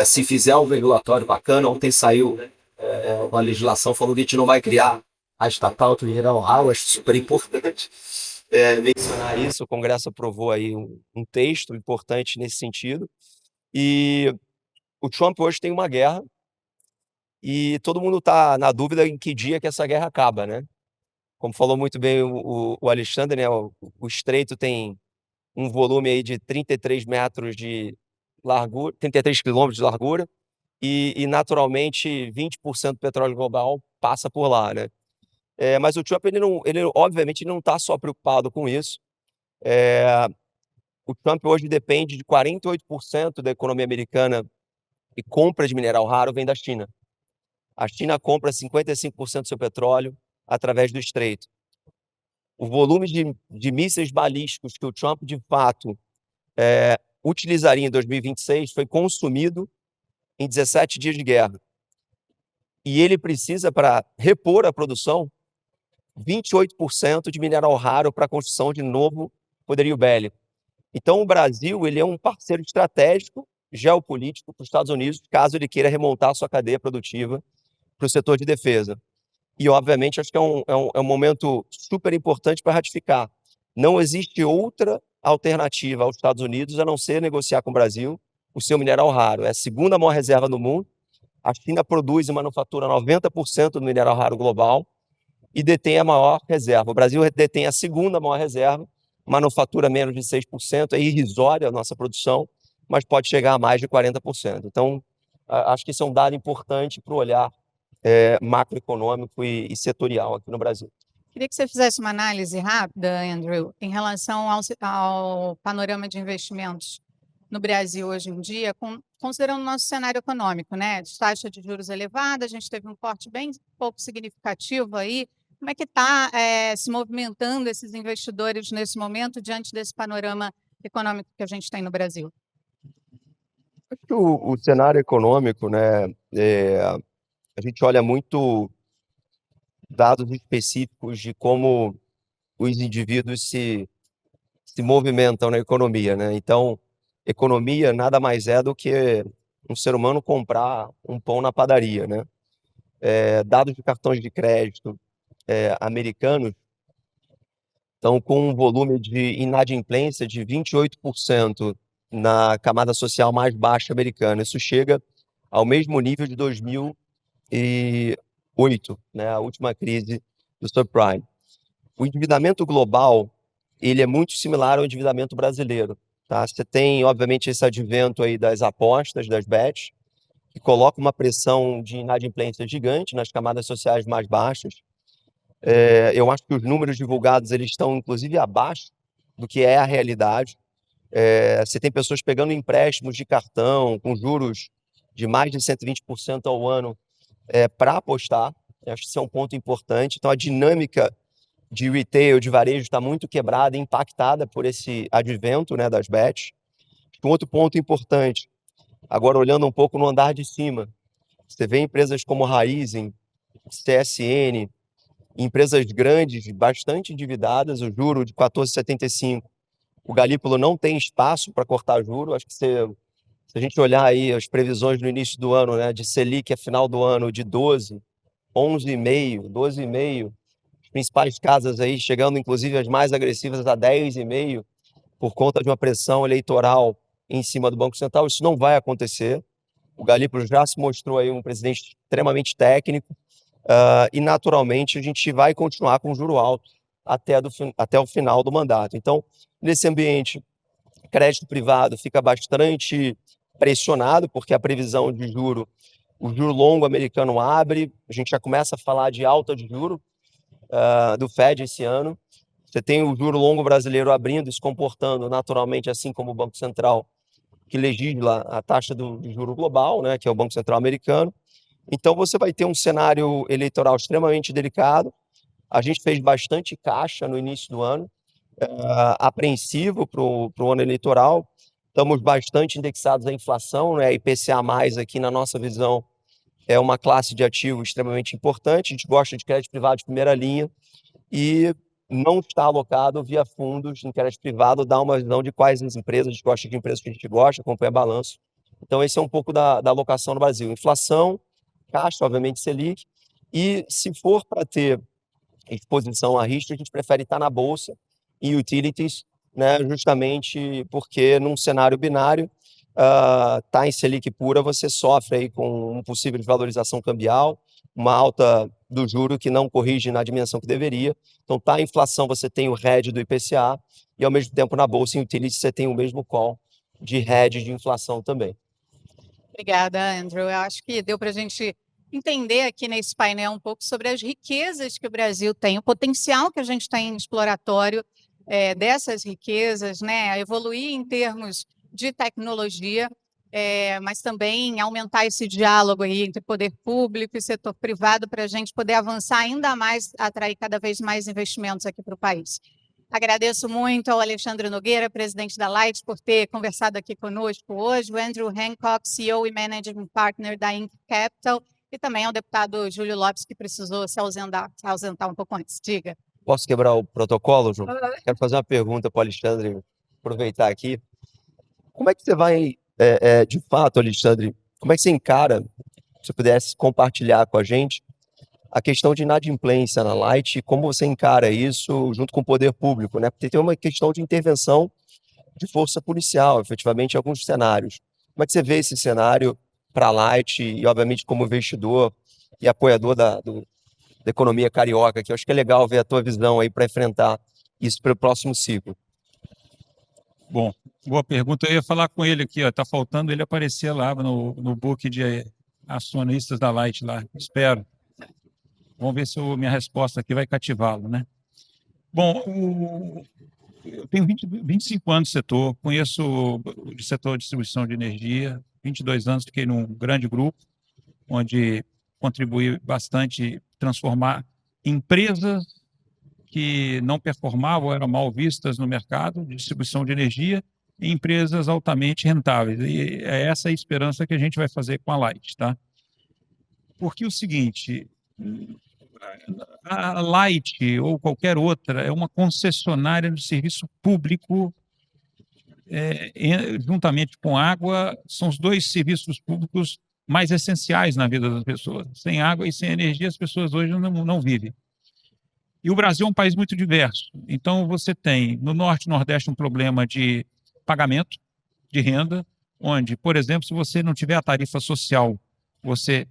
Se fizer um regulatório bacana, ontem saiu uma legislação falando que a gente não vai criar a estatal do Mineral Haro, acho super importante mencionar isso. O Congresso aprovou aí um texto importante nesse sentido. E o Trump hoje tem uma guerra e todo mundo está na dúvida em que dia que essa guerra acaba, né? Como falou muito bem o Alexandre, né? O estreito tem um volume aí de 33 metros de largura, 33 quilômetros de largura, e naturalmente 20% do petróleo global passa por lá, né? Mas o Trump, ele obviamente não está só preocupado com isso. O Trump hoje depende de 48% da economia americana e compra de mineral raro vem da China. A China compra 55% do seu petróleo através do estreito. O volume de mísseis balísticos que o Trump, de fato, utilizaria em 2026 foi consumido em 17 dias de guerra. E ele precisa, para repor a produção, 28% de mineral raro para a construção de novo poderio bélico. Então, o Brasil ele é um parceiro estratégico, geopolítico para os Estados Unidos, caso ele queira remontar a sua cadeia produtiva para o setor de defesa. E, obviamente, acho que é um momento super importante para ratificar. Não existe outra alternativa aos Estados Unidos a não ser negociar com o Brasil o seu mineral raro. É a segunda maior reserva do mundo. A China produz e manufatura 90% do mineral raro global e detém a maior reserva. O Brasil detém a segunda maior reserva, manufatura menos de 6%, é irrisória a nossa produção, mas pode chegar a mais de 40%. Então, acho que isso é um dado importante para o olhar macroeconômico e setorial aqui no Brasil. Queria que você fizesse uma análise rápida, Andrew, em relação ao panorama de investimentos no Brasil hoje em dia, considerando o nosso cenário econômico, né? De taxa de juros elevada, a gente teve um corte bem pouco significativo aí. Como é que está se movimentando esses investidores nesse momento, diante desse panorama econômico que a gente tem no Brasil? Acho que o cenário econômico, né, a gente olha muito dados específicos de como os indivíduos se movimentam na economia, né? Então, economia nada mais é do que um ser humano comprar um pão na padaria, né? Dados de cartões de crédito americanos estão com um volume de inadimplência de 28% na camada social mais baixa americana. Isso chega ao mesmo nível de 2008, né, a última crise do subprime. O endividamento global ele é muito similar ao endividamento brasileiro. Tá? Você tem, obviamente, esse advento aí das apostas, das bets, que coloca uma pressão de inadimplência gigante nas camadas sociais mais baixas. Eu acho que os números divulgados eles estão, inclusive, abaixo do que é a realidade. Você tem pessoas pegando empréstimos de cartão com juros de mais de 120% ao ano para apostar. Eu acho que isso é um ponto importante. Então, a dinâmica de retail, de varejo, está muito quebrada e impactada por esse advento, né, das bets. Um outro ponto importante, agora olhando um pouco no andar de cima, você vê empresas como Raizen, CSN, empresas grandes, bastante endividadas, o juro de 14,75. O Galípolo não tem espaço para cortar juro. Acho que se a gente olhar aí as previsões no início do ano, né, de Selic a final do ano de 12, 11,5, 12,5, as principais casas aí chegando inclusive as mais agressivas a 10,5, por conta de uma pressão eleitoral em cima do Banco Central, isso não vai acontecer. O Galípolo já se mostrou aí um presidente extremamente técnico, e naturalmente a gente vai continuar com juro alto até o final do mandato. Então, nesse ambiente, crédito privado fica bastante pressionado, porque a previsão de juro, o juro longo americano abre, a gente já começa a falar de alta de juro do Fed esse ano. Você tem o juro longo brasileiro abrindo e se comportando naturalmente, assim como o Banco Central, que legisla a taxa de juro global, né, que é o Banco Central americano. Então, você vai ter um cenário eleitoral extremamente delicado. A gente fez bastante caixa no início do ano, apreensivo para o ano eleitoral. Estamos bastante indexados à inflação, né? IPCA+, aqui na nossa visão, é uma classe de ativo extremamente importante. A gente gosta de crédito privado de primeira linha e não está alocado via fundos em crédito privado, dá uma visão de quais as empresas, a gente gosta de empresas que a gente gosta, acompanha balanço. Então, esse é um pouco da alocação no Brasil. Inflação, caixa, obviamente Selic, e se for para ter exposição a risco, a gente prefere estar na bolsa, em utilities, né, justamente porque num cenário binário, tá em Selic pura, você sofre aí com uma possível desvalorização cambial, uma alta do juro que não corrige na dimensão que deveria. Então, tá a inflação, você tem o hedge do IPCA, e ao mesmo tempo na bolsa, em utilities, você tem o mesmo call de hedge de inflação também. Obrigada, Andrew. Eu acho que deu para a gente entender aqui nesse painel um pouco sobre as riquezas que o Brasil tem, o potencial que a gente tem exploratório dessas riquezas, né? A evoluir em termos de tecnologia, mas também aumentar esse diálogo aí entre poder público e setor privado para a gente poder avançar ainda mais, atrair cada vez mais investimentos aqui para o país. Agradeço muito ao Alexandre Nogueira, presidente da Light, por ter conversado aqui conosco hoje, o Andrew Hancock, CEO e Managing Partner da Inc. Capital, e também ao deputado Júlio Lopes, que precisou se ausentar um pouco antes. Diga. Posso quebrar o protocolo, João? Quero fazer uma pergunta para o Alexandre, aproveitar aqui. Como é que você vai, de fato, Alexandre, como é que você encara, se você pudesse compartilhar com a gente, a questão de inadimplência na Light e como você encara isso junto com o poder público, né? Porque tem uma questão de intervenção de força policial, efetivamente, em alguns cenários. Como é que você vê esse cenário para a Light e, obviamente, como investidor e apoiador da economia carioca, que eu acho que é legal ver a tua visão aí para enfrentar isso para o próximo ciclo. Bom, boa pergunta. Eu ia falar com ele aqui, ó. Tá faltando ele aparecer lá no book de acionistas da Light lá. Espero. Vamos ver se minha resposta aqui vai cativá-lo, né? Bom, eu tenho 25 anos no setor, conheço o setor de distribuição de energia, 22 anos, fiquei num grande grupo, onde contribuí bastante transformar empresas que não performavam, eram mal vistas no mercado de distribuição de energia, em empresas altamente rentáveis. E é essa a esperança que a gente vai fazer com a Light, tá? Porque o seguinte, a Light ou qualquer outra é uma concessionária de serviço público, juntamente com água, são os dois serviços públicos mais essenciais na vida das pessoas. Sem água e sem energia, as pessoas hoje não vivem. E o Brasil é um país muito diverso. Então, você tem no Norte e Nordeste um problema de pagamento de renda, onde, por exemplo, se você não tiver a tarifa social, você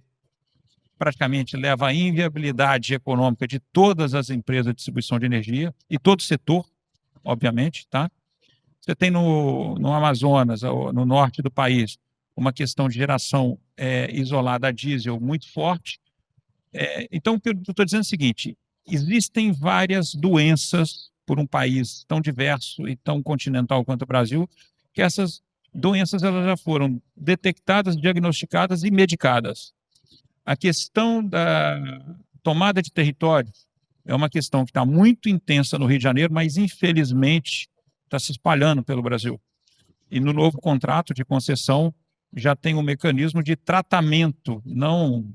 praticamente leva à inviabilidade econômica de todas as empresas de distribuição de energia e todo o setor, obviamente, tá? Você tem no Amazonas, no norte do país, uma questão de geração isolada a diesel muito forte. Então, o que eu estou dizendo é o seguinte, existem várias doenças por um país tão diverso e tão continental quanto o Brasil, que essas doenças elas já foram detectadas, diagnosticadas e medicadas. A questão da tomada de território é uma questão que está muito intensa no Rio de Janeiro, mas, infelizmente, está se espalhando pelo Brasil. E no novo contrato de concessão já tem um mecanismo de tratamento, não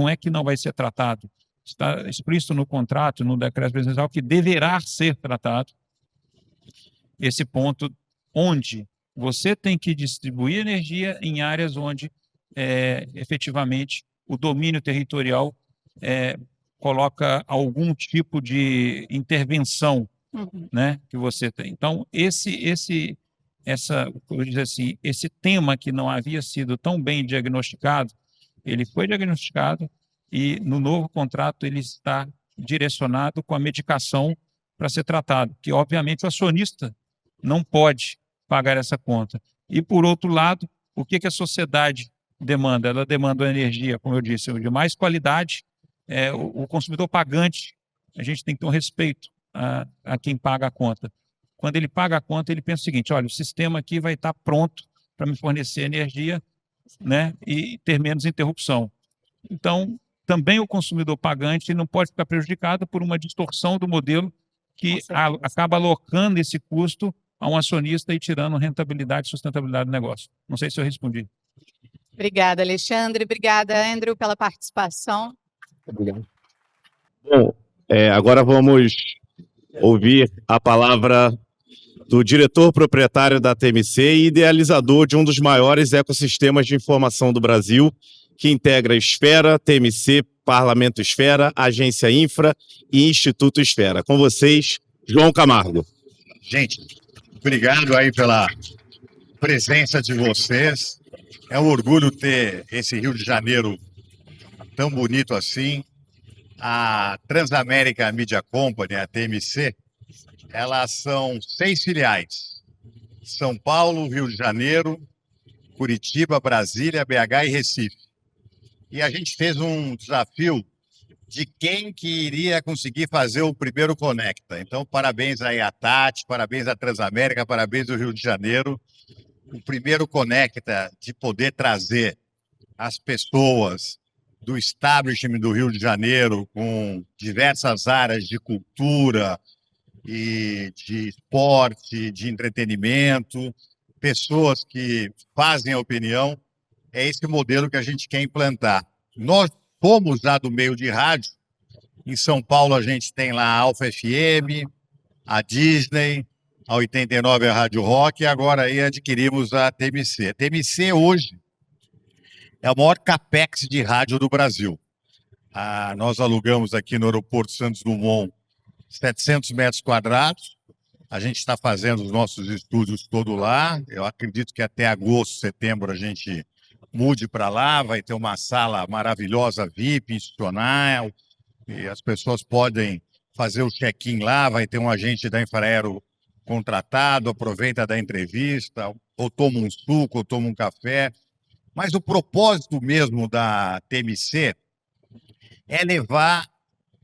é que não vai ser tratado, está explícito no contrato, no decreto presidencial, que deverá ser tratado esse ponto onde você tem que distribuir energia em áreas onde efetivamente o domínio territorial coloca algum tipo de intervenção, né, que você tem. Então, esse tema que não havia sido tão bem diagnosticado, ele foi diagnosticado e no novo contrato ele está direcionado com a medicação para ser tratado, que obviamente o acionista não pode pagar essa conta. E por outro lado, o que a sociedade demanda? Ela demanda uma energia, como eu disse, de mais qualidade. O consumidor pagante, a gente tem que ter um respeito a quem paga a conta. Quando ele paga a conta, ele pensa o seguinte, olha, o sistema aqui vai estar pronto para me fornecer energia, né, e ter menos interrupção. Então, também o consumidor pagante não pode ficar prejudicado por uma distorção do modelo que acaba alocando esse custo a um acionista e tirando rentabilidade e sustentabilidade do negócio. Não sei se eu respondi. Obrigada, Alexandre. Obrigada, Andrew, pela participação. Obrigado. Bom, agora vamos ouvir a palavra do diretor proprietário da TMC e idealizador de um dos maiores ecossistemas de informação do Brasil, que integra Esfera, TMC, Parlamento Esfera, Agência Infra e Instituto Esfera. Com vocês, João Camargo. Gente, obrigado aí pela presença de vocês. É um orgulho ter esse Rio de Janeiro tão bonito assim. A Transamérica Media Company, a TMC, elas são 6 filiais. São Paulo, Rio de Janeiro, Curitiba, Brasília, BH e Recife. E a gente fez um desafio de quem que iria conseguir fazer o primeiro Conecta. Então, parabéns aí a Tati, parabéns à Transamérica, parabéns ao Rio de Janeiro. O primeiro Conecta de poder trazer as pessoas do establishment do Rio de Janeiro com diversas áreas de cultura e de esporte, de entretenimento, pessoas que fazem a opinião. É esse modelo que a gente quer implantar. Nós fomos já do meio de rádio. Em São Paulo, a gente tem lá a Alfa FM, a Disney, a 89 a Rádio Rock, e agora aí adquirimos a TMC. A TMC hoje é o maior capex de rádio do Brasil. Nós alugamos aqui no aeroporto Santos Dumont 700 metros quadrados. A gente está fazendo os nossos estúdios todos lá. Eu acredito que até agosto, setembro, a gente mude para lá, vai ter uma sala maravilhosa, VIP, institucional, e as pessoas podem fazer o check-in lá, vai ter um agente da Infraero contratado, aproveita da entrevista, ou toma um suco, ou toma um café. Mas o propósito mesmo da TMC é levar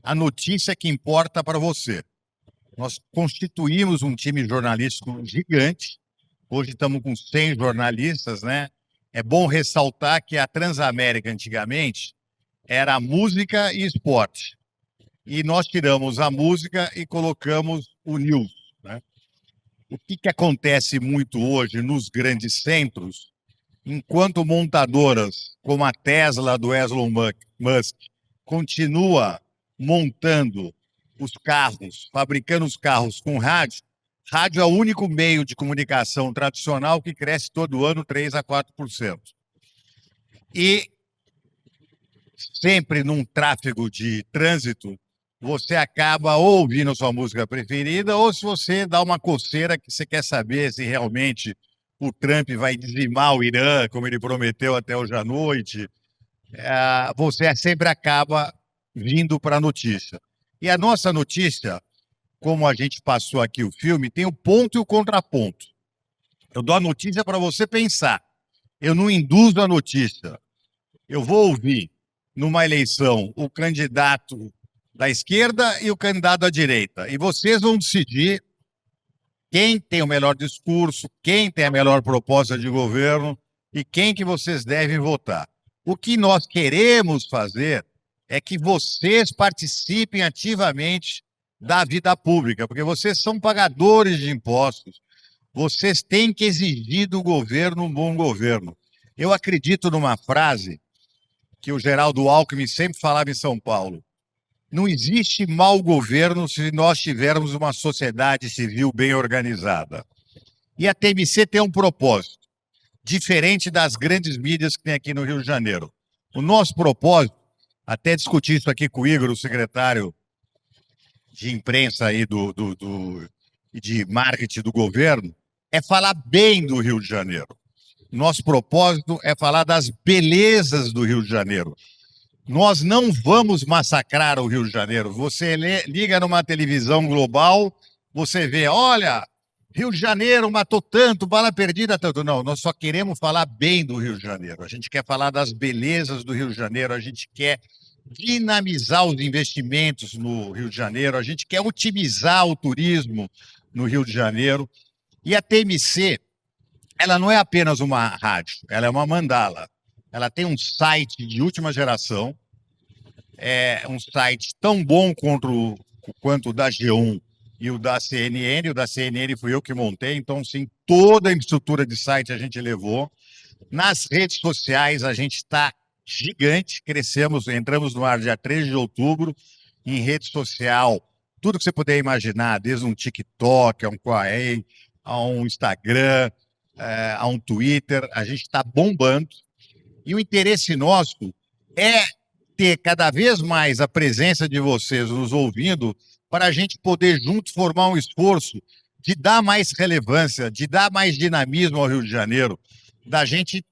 a notícia que importa para você. Nós constituímos um time jornalístico gigante, hoje estamos com 100 jornalistas, né? É bom ressaltar que a Transamérica, antigamente, era música e esporte. E nós tiramos a música e colocamos o news, né? O que acontece muito hoje nos grandes centros, enquanto montadoras como a Tesla do Elon Musk continua montando os carros, fabricando os carros com rádio, rádio é o único meio de comunicação tradicional que cresce todo ano 3 a 4%. E sempre num tráfego de trânsito, você acaba ou ouvindo a sua música preferida, ou se você dá uma coceira que você quer saber se realmente o Trump vai dizimar o Irã, como ele prometeu até hoje à noite, você sempre acaba vindo para a notícia. E a nossa notícia, como a gente passou aqui o filme, tem o ponto e o contraponto. Eu dou a notícia para você pensar. Eu não induzo a notícia. Eu vou ouvir, numa eleição, o candidato da esquerda e o candidato da direita. E vocês vão decidir quem tem o melhor discurso, quem tem a melhor proposta de governo e quem que vocês devem votar. O que nós queremos fazer é que vocês participem ativamente da vida pública, porque vocês são pagadores de impostos, vocês têm que exigir do governo um bom governo. Eu acredito numa frase que o Geraldo Alckmin sempre falava em São Paulo: não existe mau governo se nós tivermos uma sociedade civil bem organizada. E a TMC tem um propósito, diferente das grandes mídias que tem aqui no Rio de Janeiro. O nosso propósito, até discuti isso aqui com o Igor, o secretário de imprensa aí de marketing do governo, é falar bem do Rio de Janeiro. Nosso propósito é falar das belezas do Rio de Janeiro. Nós não vamos massacrar o Rio de Janeiro. Você liga numa televisão global, você vê, olha, Rio de Janeiro matou tanto, bala perdida tanto. Não, nós só queremos falar bem do Rio de Janeiro. A gente quer falar das belezas do Rio de Janeiro, a gente quer dinamizar os investimentos no Rio de Janeiro, a gente quer otimizar o turismo no Rio de Janeiro. E a TMC, ela não é apenas uma rádio, ela é uma mandala. Ela tem um site de última geração, é um site tão bom quanto o da G1 e o da CNN. O da CNN fui eu que montei, então, sim, toda a estrutura de site a gente levou. Nas redes sociais, a gente está gigante, crescemos, entramos no ar dia 13 de outubro, em rede social, tudo que você puder imaginar, desde um TikTok, a um Quai, a um Instagram, a um Twitter, a gente está bombando. E o interesse nosso é ter cada vez mais a presença de vocês nos ouvindo para a gente poder juntos formar um esforço de dar mais relevância, de dar mais dinamismo ao Rio de Janeiro, da gente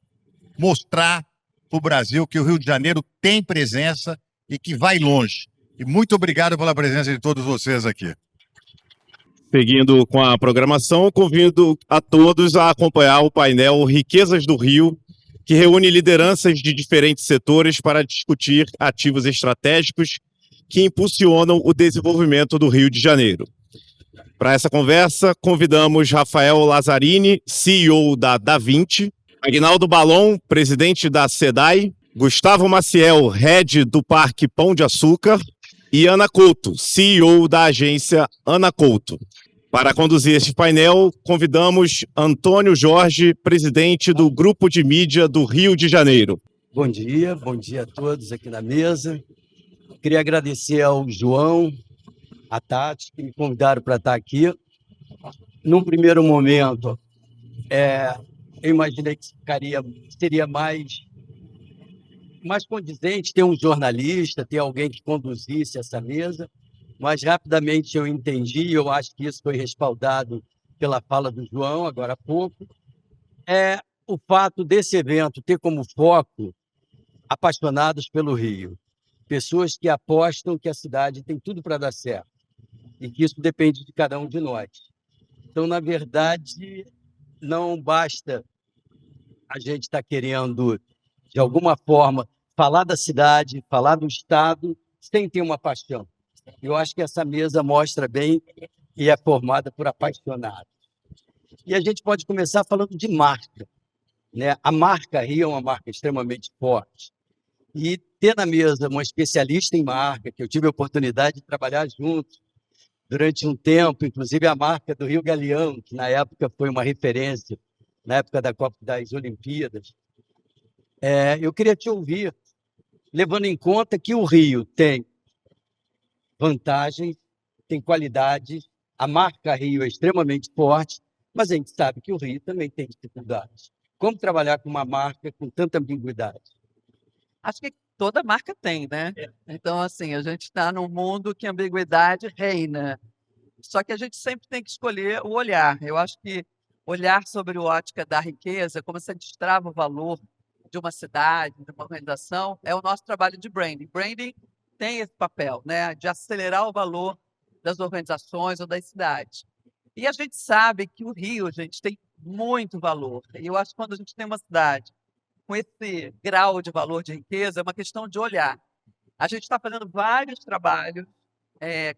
mostrar para o Brasil que o Rio de Janeiro tem presença e que vai longe. E muito obrigado pela presença de todos vocês aqui. Seguindo com a programação, convido a todos a acompanhar o painel Riquezas do Rio, que reúne lideranças de diferentes setores para discutir ativos estratégicos que impulsionam o desenvolvimento do Rio de Janeiro. Para essa conversa, convidamos Rafael Lazzarini, CEO da Da20, Aguinaldo Balon, presidente da SEDAI, Gustavo Maciel, head do Parque Pão de Açúcar, e Ana Couto, CEO da agência Ana Couto. Para conduzir este painel, convidamos Antônio Jorge, presidente do Grupo de Mídia do Rio de Janeiro. Bom dia a todos aqui na mesa. Queria agradecer ao João, a Tati, que me convidaram para estar aqui. Num primeiro momento, eu imaginei que seria mais condizente ter um jornalista, ter alguém que conduzisse essa mesa, mas rapidamente eu entendi, eu acho que isso foi respaldado pela fala do João, agora há pouco, o fato desse evento ter como foco apaixonados pelo Rio, pessoas que apostam que a cidade tem tudo para dar certo e que isso depende de cada um de nós. Então, na verdade, não basta a gente estar querendo, de alguma forma, falar da cidade, falar do Estado, sem ter uma paixão. Eu acho que essa mesa mostra bem e é formada por apaixonados. E a gente pode começar falando de marca, né? A marca Rio é uma marca extremamente forte. E ter na mesa uma especialista em marca, que eu tive a oportunidade de trabalhar junto durante um tempo, inclusive a marca do Rio Galeão, que na época foi uma referência, na época das Olimpíadas. Eu queria te ouvir, levando em conta que o Rio tem vantagens, tem qualidades, a marca Rio é extremamente forte, mas a gente sabe que o Rio também tem dificuldades. Como trabalhar com uma marca com tanta ambiguidade? Acho que toda marca tem, né? Então, assim, a gente está num mundo que a ambiguidade reina. Só que a gente sempre tem que escolher o olhar. Eu acho que olhar sobre a ótica da riqueza, como você destrava o valor de uma cidade, de uma organização, é o nosso trabalho de branding. Branding tem esse papel, né, de acelerar o valor das organizações ou das cidades. E a gente sabe que o Rio, gente, tem muito valor. E eu acho que quando a gente tem uma cidade com esse grau de valor de riqueza, é uma questão de olhar. A gente está fazendo vários trabalhos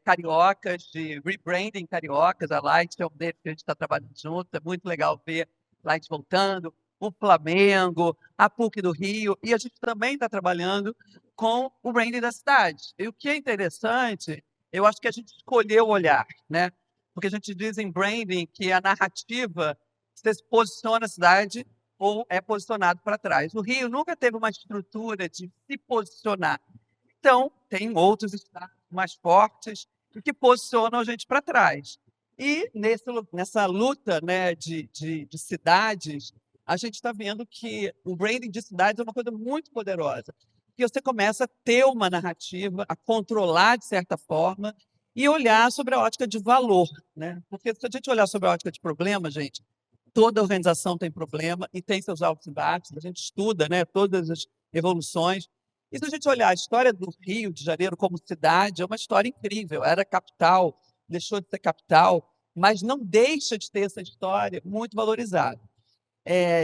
cariocas, de rebranding cariocas, a Light é um deles que a gente está trabalhando junto, é muito legal ver Light voltando, o Flamengo, a PUC do Rio, e a gente também está trabalhando com o branding da cidade. E o que é interessante, eu acho que a gente escolheu olhar, né? Porque a gente diz em branding que a narrativa você se posiciona na cidade ou é posicionado para trás. O Rio nunca teve uma estrutura de se posicionar. Então, tem outros estados mais fortes que posicionam a gente para trás. E nessa luta, né, de cidades, a gente está vendo que o branding de cidades é uma coisa muito poderosa. Porque você começa a ter uma narrativa, a controlar de certa forma e olhar sobre a ótica de valor, né? Porque se a gente olhar sobre a ótica de problema, gente, toda organização tem problema e tem seus altos e baixos. A gente estuda, né, todas as evoluções. E se a gente olhar a história do Rio de Janeiro como cidade, é uma história incrível. Era capital, deixou de ser capital, mas não deixa de ter essa história muito valorizada.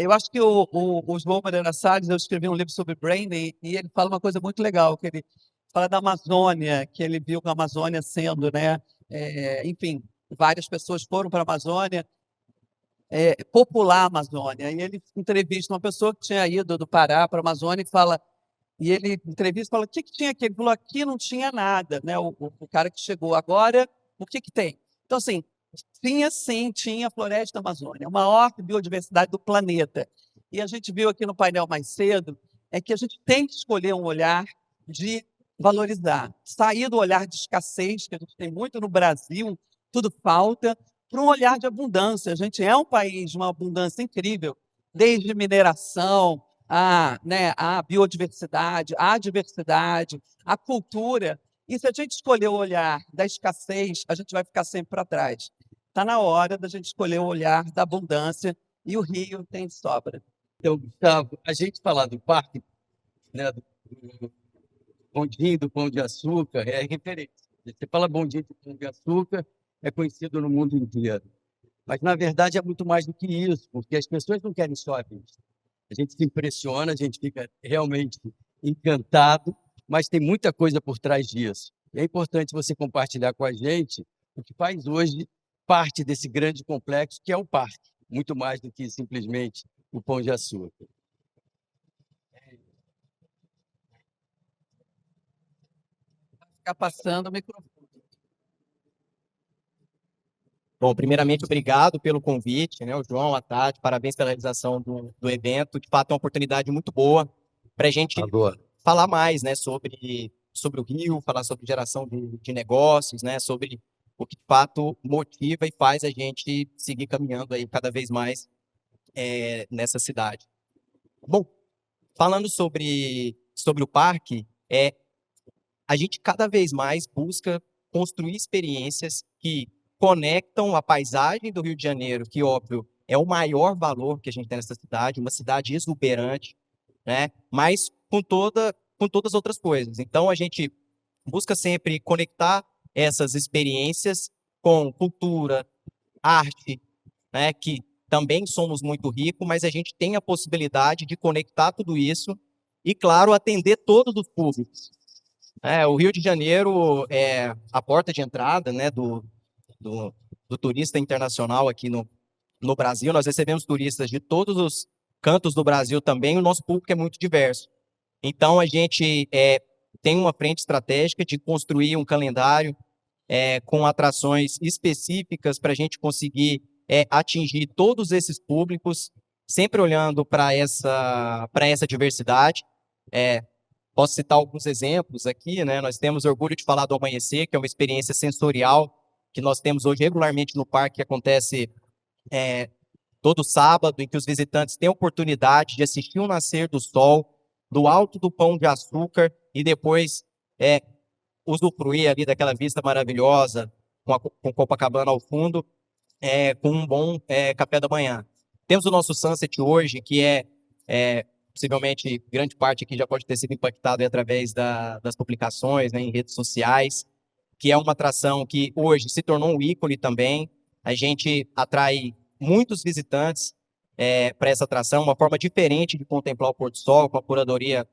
Eu acho que o João Moreira Salles, eu escrevi um livro sobre branding e ele fala uma coisa muito legal, que ele fala da Amazônia, que ele viu a Amazônia sendo, né, enfim, várias pessoas foram para a Amazônia, popular a Amazônia. E ele entrevista uma pessoa que tinha ido do Pará para a Amazônia e ele entrevista e fala, o que tinha aqui? Ele falou, aqui não tinha nada, né? O cara que chegou agora, o que tem? Então, assim, tinha a floresta amazônica, a maior biodiversidade do planeta. E a gente viu aqui no painel mais cedo, que a gente tem que escolher um olhar de valorizar, sair do olhar de escassez, que a gente tem muito no Brasil, tudo falta, para um olhar de abundância. A gente é um país de uma abundância incrível, desde mineração, a biodiversidade, a diversidade, a cultura. E se a gente escolher o olhar da escassez, a gente vai ficar sempre para trás. Está na hora da gente escolher o olhar da abundância, e o Rio tem de sobra. Então, Gustavo, a gente falar do parque, né, do bondinho do Pão de Açúcar, é referência. Você fala bondinho do Pão de Açúcar, é conhecido no mundo inteiro. Mas, na verdade, é muito mais do que isso, porque as pessoas não querem só a vista. A gente se impressiona, a gente fica realmente encantado, mas tem muita coisa por trás disso. E é importante você compartilhar com a gente o que faz hoje parte desse grande complexo, que é o parque, muito mais do que simplesmente o Pão de Açúcar. Ficar passando o microfone. Bom, primeiramente, obrigado pelo convite, né? O João, a Tati, parabéns pela realização do evento. De fato, é uma oportunidade muito boa para a gente falar mais, né, sobre o Rio, falar sobre geração de negócios, né, sobre o que de fato motiva e faz a gente seguir caminhando aí cada vez mais nessa cidade. Bom, falando sobre o parque, a gente cada vez mais busca construir experiências que conectam a paisagem do Rio de Janeiro, que, óbvio, é o maior valor que a gente tem nessa cidade, uma cidade exuberante, né? Mas com todas as outras coisas. Então, a gente busca sempre conectar essas experiências com cultura, arte, né? Que também somos muito ricos, mas a gente tem a possibilidade de conectar tudo isso e, claro, atender todos os públicos. O Rio de Janeiro é a porta de entrada, né, do turista internacional aqui no Brasil. Nós recebemos turistas de todos os cantos do Brasil também, o nosso público é muito diverso. Então, a gente tem uma frente estratégica de construir um calendário com atrações específicas para a gente conseguir atingir todos esses públicos, sempre olhando para essa diversidade. Posso citar alguns exemplos aqui, né? Nós temos orgulho de falar do Amanhecer, que é uma experiência sensorial que nós temos hoje regularmente no parque, que acontece todo sábado, em que os visitantes têm a oportunidade de assistir o nascer do sol, do alto do Pão de Açúcar, e depois usufruir ali daquela vista maravilhosa, com Copacabana ao fundo, com um bom café da manhã. Temos o nosso Sunset hoje, que possivelmente grande parte aqui já pode ter sido impactado através das publicações, né, em redes sociais, que é uma atração que hoje se tornou um ícone também. A gente atrai muitos visitantes para essa atração, uma forma diferente de contemplar o pôr do sol, com a curadoria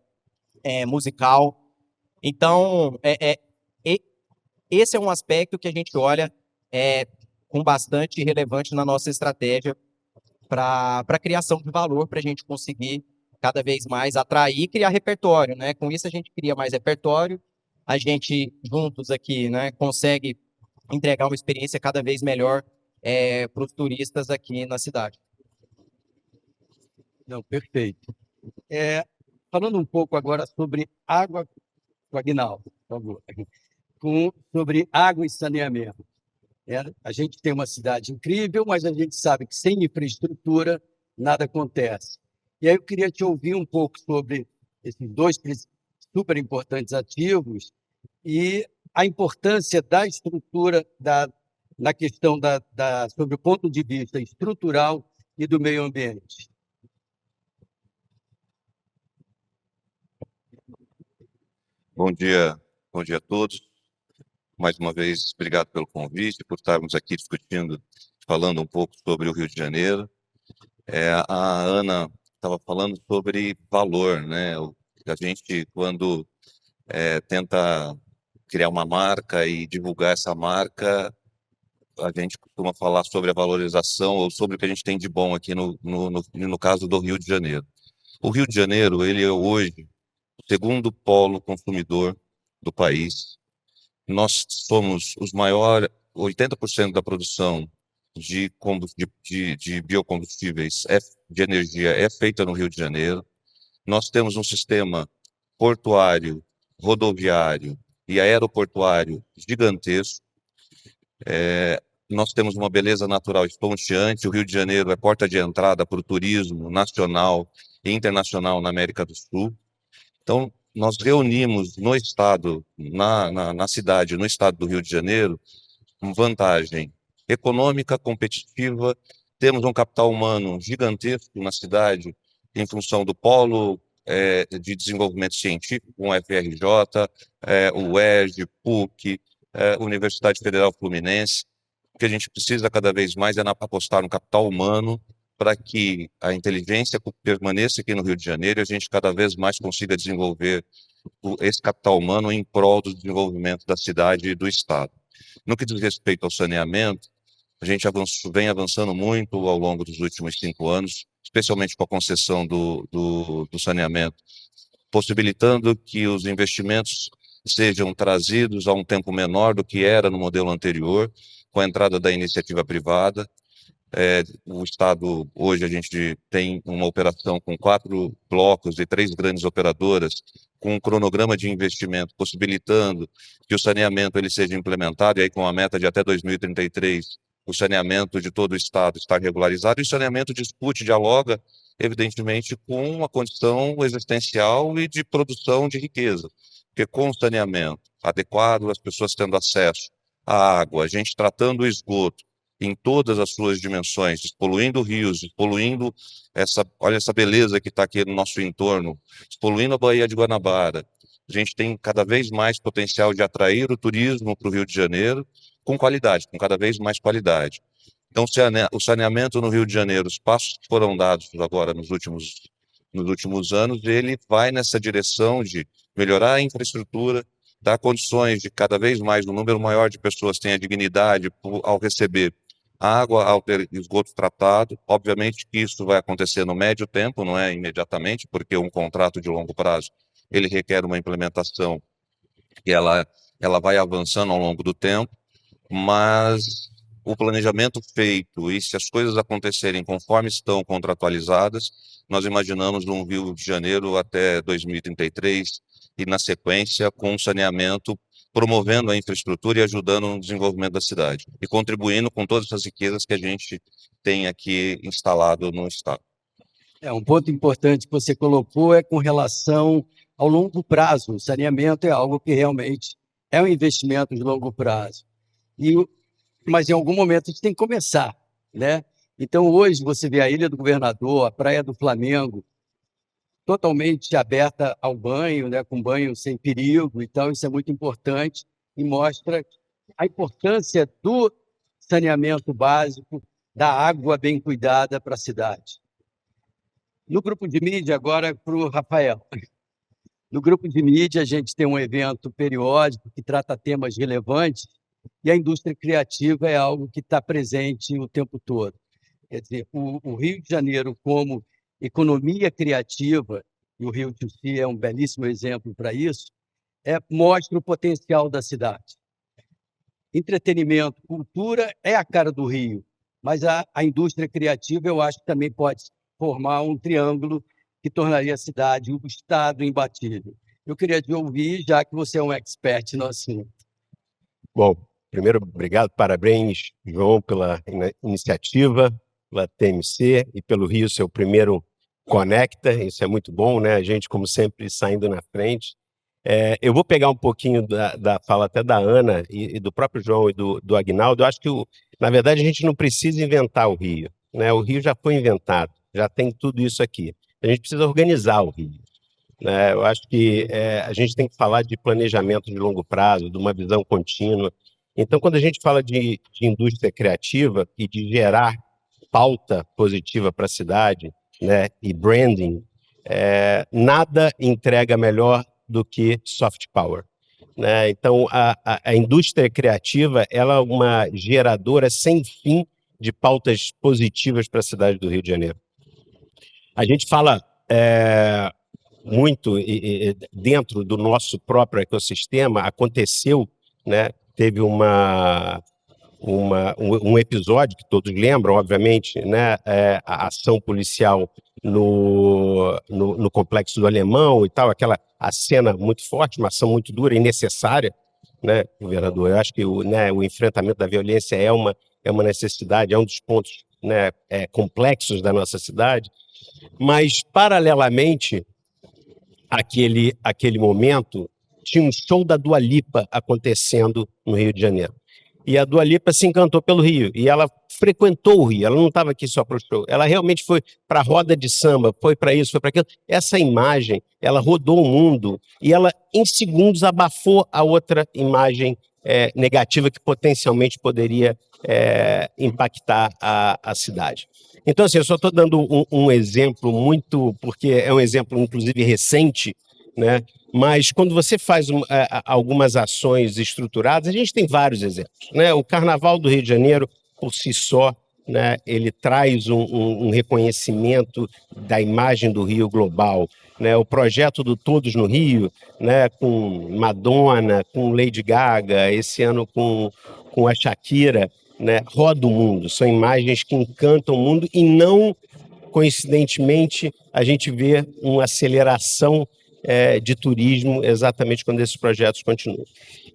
musical. Então, esse é um aspecto que a gente olha com bastante relevante na nossa estratégia para a criação de valor, para a gente conseguir cada vez mais atrair e criar repertório, né? Com isso a gente cria mais repertório, a gente juntos aqui, né, consegue entregar uma experiência cada vez melhor para os turistas aqui na cidade. Não, perfeito. Falando um pouco agora sobre água, Aguinaldo, por favor, sobre água e saneamento. A gente tem uma cidade incrível, mas a gente sabe que sem infraestrutura nada acontece. E aí eu queria te ouvir um pouco sobre esses dois super importantes ativos e a importância da estrutura na questão sobre o ponto de vista estrutural e do meio ambiente. Bom dia a todos. Mais uma vez, obrigado pelo convite, por estarmos aqui discutindo, falando um pouco sobre o Rio de Janeiro. A Ana estava falando sobre valor, né? A gente, quando tenta criar uma marca e divulgar essa marca, a gente costuma falar sobre a valorização ou sobre o que a gente tem de bom aqui no caso do Rio de Janeiro. O Rio de Janeiro, ele é hoje o segundo polo consumidor do país. Nós somos os maiores, 80% da produção de biocombustíveis de energia é feita no Rio de Janeiro. Nós temos um sistema portuário, rodoviário e aeroportuário gigantesco. Nós temos uma beleza natural estonteante. O Rio de Janeiro é porta de entrada para o turismo nacional e internacional na América do Sul. Então, nós reunimos no estado, na cidade, no estado do Rio de Janeiro, uma vantagem econômica, competitiva. Temos um capital humano gigantesco na cidade, em função do polo de desenvolvimento científico, com o FRJ, o UERJ, PUC, Universidade Federal Fluminense. O que a gente precisa cada vez mais é apostar no capital humano para que a inteligência permaneça aqui no Rio de Janeiro e a gente cada vez mais consiga desenvolver esse capital humano em prol do desenvolvimento da cidade e do estado. No que diz respeito ao saneamento, a gente vem avançando muito ao longo dos últimos 5 anos, especialmente com a concessão do saneamento, possibilitando que os investimentos sejam trazidos a um tempo menor do que era no modelo anterior, com a entrada da iniciativa privada. O Estado, hoje, a gente tem uma operação com 4 blocos e 3 grandes operadoras, com um cronograma de investimento, possibilitando que o saneamento ele seja implementado, e aí com a meta de até 2033, o saneamento de todo o Estado está regularizado, e o saneamento discute, dialoga, evidentemente, com a condição existencial e de produção de riqueza, porque com o saneamento adequado, as pessoas tendo acesso à água, a gente tratando o esgoto, em todas as suas dimensões, despoluindo rios, despoluindo olha essa beleza que está aqui no nosso entorno, despoluindo a Baía de Guanabara. A gente tem cada vez mais potencial de atrair o turismo para o Rio de Janeiro com qualidade, com cada vez mais qualidade. Então, o saneamento no Rio de Janeiro, os passos que foram dados agora nos últimos anos, ele vai nessa direção de melhorar a infraestrutura, dar condições de cada vez mais um número maior de pessoas tenha dignidade ao receber água, ao ter esgoto tratado. Obviamente que isso vai acontecer no médio tempo, não é imediatamente, porque um contrato de longo prazo ele requer uma implementação e ela vai avançando ao longo do tempo, mas o planejamento feito e se as coisas acontecerem conforme estão contratualizadas, nós imaginamos um Rio de Janeiro até 2033 e na sequência com saneamento, promovendo a infraestrutura e ajudando no desenvolvimento da cidade e contribuindo com todas essas riquezas que a gente tem aqui instalado no estado. Um ponto importante que você colocou é com relação ao longo prazo. O saneamento é algo que realmente é um investimento de longo prazo. Mas em algum momento a gente tem que começar, né? Então hoje você vê a Ilha do Governador, a Praia do Flamengo, totalmente aberta ao banho, né, com banho sem perigo e tal. Isso é muito importante e mostra a importância do saneamento básico, da água bem cuidada para a cidade. No grupo de mídia, agora para o Rafael. No grupo de mídia, a gente tem um evento periódico que trata temas relevantes e a indústria criativa é algo que está presente o tempo todo. Quer dizer, o Rio de Janeiro como economia criativa, e o Rio de Si é um belíssimo exemplo para isso, mostra o potencial da cidade. Entretenimento, cultura é a cara do Rio, mas a indústria criativa eu acho que também pode formar um triângulo que tornaria a cidade, o estado imbatível. Eu queria te ouvir, já que você é um expert no assunto. Bom, primeiro, obrigado, parabéns, João, pela iniciativa, pela TMC e pelo Rio, seu primeiro Conecta, isso é muito bom, né? A gente, como sempre, saindo na frente. Eu vou pegar um pouquinho da fala até da Ana e do próprio João e do Aguinaldo. Eu acho que, na verdade, a gente não precisa inventar o Rio, né? O Rio já foi inventado, já tem tudo isso aqui. A gente precisa organizar o Rio, né? Eu acho que a gente tem que falar de planejamento de longo prazo, de uma visão contínua. Então, quando a gente fala de indústria criativa e de gerar pauta positiva para a cidade, né, e branding, nada entrega melhor do que soft power, né? Então, a indústria criativa ela é uma geradora sem fim de pautas positivas para a cidade do Rio de Janeiro. A gente fala muito dentro do nosso próprio ecossistema, aconteceu, né, teve um episódio que todos lembram, obviamente, né, a ação policial no Complexo do Alemão e tal, a cena muito forte, uma ação muito dura e necessária, né, governador? Eu acho que o enfrentamento da violência é uma necessidade, é um dos pontos né, complexos da nossa cidade, mas, paralelamente àquele momento, tinha um show da Dua Lipa acontecendo no Rio de Janeiro. E a Dua Lipa se encantou pelo Rio, e ela frequentou o Rio, ela não estava aqui só para o show, ela realmente foi para a roda de samba, foi para isso, foi para aquilo. Essa imagem, ela rodou o mundo, e ela, em segundos, abafou a outra imagem negativa que potencialmente poderia impactar a cidade. Então, assim, eu só estou dando um exemplo muito, porque é um exemplo, inclusive, recente, né? Mas quando você faz algumas ações estruturadas, a gente tem vários exemplos, né? O Carnaval do Rio de Janeiro, por si só, né, ele traz um reconhecimento da imagem do Rio global, né? O projeto do Todos no Rio, né, com Madonna, com Lady Gaga, esse ano com a Shakira, né, roda o mundo. São imagens que encantam o mundo e não, coincidentemente, a gente vê uma aceleração de turismo exatamente quando esses projetos continuam.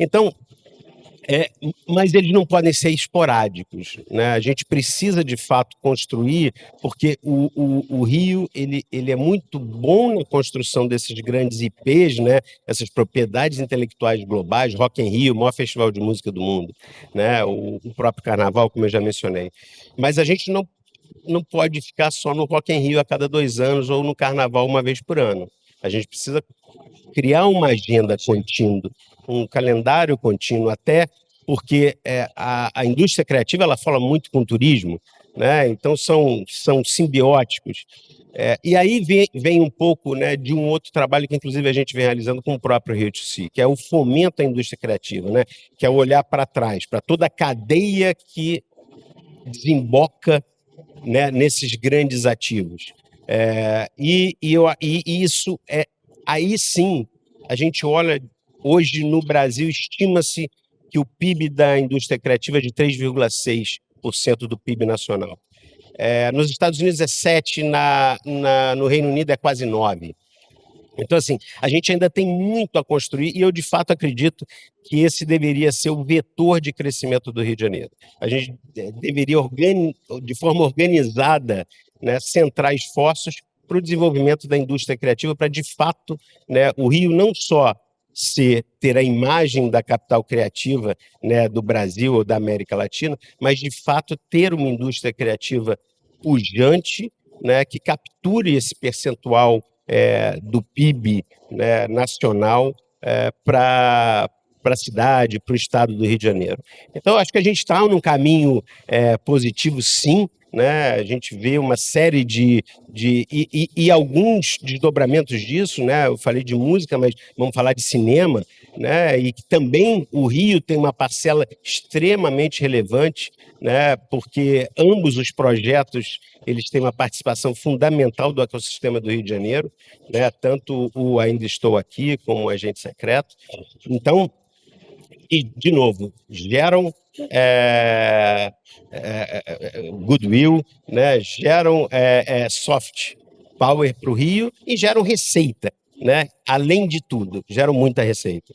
Então, mas eles não podem ser esporádicos, né? A gente precisa, de fato, construir, porque o Rio ele é muito bom na construção desses grandes IPs, né? Essas propriedades intelectuais globais, Rock in Rio, o maior festival de música do mundo, né? O próprio Carnaval, como eu já mencionei. Mas a gente não pode ficar só no Rock in Rio a cada 2 anos ou no Carnaval uma vez por ano. A gente precisa criar uma agenda contínua, um calendário contínuo, até porque a indústria criativa ela fala muito com o turismo, né? Então são simbióticos. E aí vem um pouco, né, de um outro trabalho que, inclusive, a gente vem realizando com o próprio Rio de Janeiro, que é o fomento à indústria criativa, né? Que é olhar para trás, para toda a cadeia que desemboca, né, nesses grandes ativos. E isso aí sim, a gente olha hoje no Brasil, estima-se que o PIB da indústria criativa é de 3,6% do PIB nacional. Nos Estados Unidos é 7%, no Reino Unido é quase 9%. Então, assim, a gente ainda tem muito a construir e eu, de fato, acredito que esse deveria ser o vetor de crescimento do Rio de Janeiro. A gente deveria, de forma organizada, né, centrar esforços para o desenvolvimento da indústria criativa, para, de fato, né, o Rio não só ter a imagem da capital criativa, né, do Brasil ou da América Latina, mas, de fato, ter uma indústria criativa pujante, né, que capture esse percentual do PIB, né, nacional para a cidade, para o estado do Rio de Janeiro. Então, acho que a gente está num caminho positivo, sim, né? A gente vê uma série e alguns desdobramentos disso, né? Eu falei de música, mas vamos falar de cinema, né? E que também o Rio tem uma parcela extremamente relevante, né? Porque ambos os projetos eles têm uma participação fundamental do ecossistema do Rio de Janeiro, né? Tanto o Ainda Estou Aqui como o Agente Secreto. Então, e, de novo, geram goodwill, né? Geram soft power para o Rio e geram receita, né? Além de tudo, geram muita receita.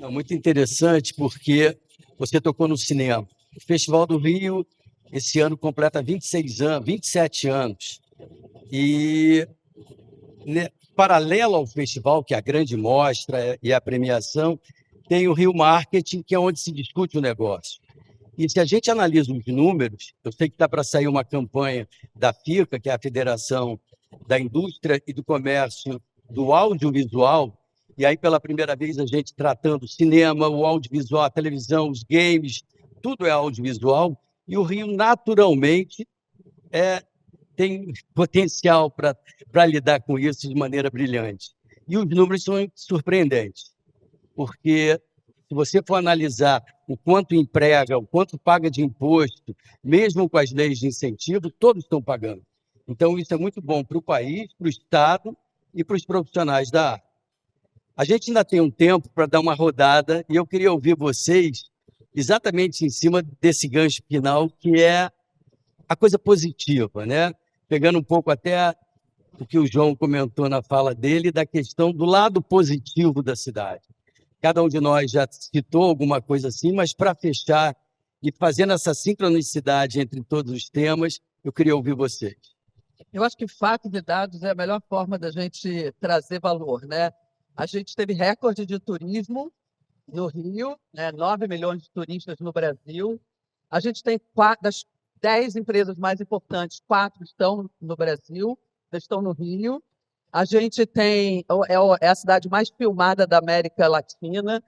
Muito interessante, porque você tocou no cinema. O Festival do Rio, esse ano, completa 27 anos. E, né, paralelo ao festival, que é a grande mostra e a premiação, tem o Rio Marketing, que é onde se discute o negócio. E se a gente analisa os números, eu sei que está para sair uma campanha da FICA, que é a Federação da Indústria e do Comércio do Audiovisual, e aí pela primeira vez a gente tratando o cinema, o audiovisual, a televisão, os games, tudo é audiovisual, e o Rio naturalmente tem potencial para lidar com isso de maneira brilhante. E os números são surpreendentes, porque se você for analisar o quanto emprega, o quanto paga de imposto, mesmo com as leis de incentivo, todos estão pagando. Então, isso é muito bom para o país, para o Estado e para os profissionais da área. A gente ainda tem um tempo para dar uma rodada e eu queria ouvir vocês exatamente em cima desse gancho final, que é a coisa positiva, né? Pegando um pouco até o que o João comentou na fala dele, da questão do lado positivo da cidade. Cada um de nós já citou alguma coisa assim, mas para fechar e fazendo essa sincronicidade entre todos os temas, Eu queria ouvir vocês. Eu acho que fatos e dados é a melhor forma da gente trazer valor, né? A gente teve recorde de turismo no Rio, né? 9 milhões de turistas no Brasil. A gente tem das 10 empresas mais importantes, 4 estão no Brasil, estão no Rio. A gente tem é a cidade mais filmada da América Latina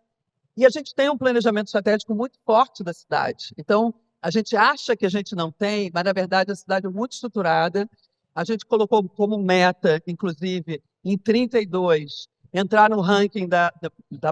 e a gente tem um planejamento estratégico muito forte da cidade. Então, a gente acha que a gente não tem, mas na verdade a cidade é muito estruturada. A gente colocou como meta, inclusive, em 32, entrar no ranking da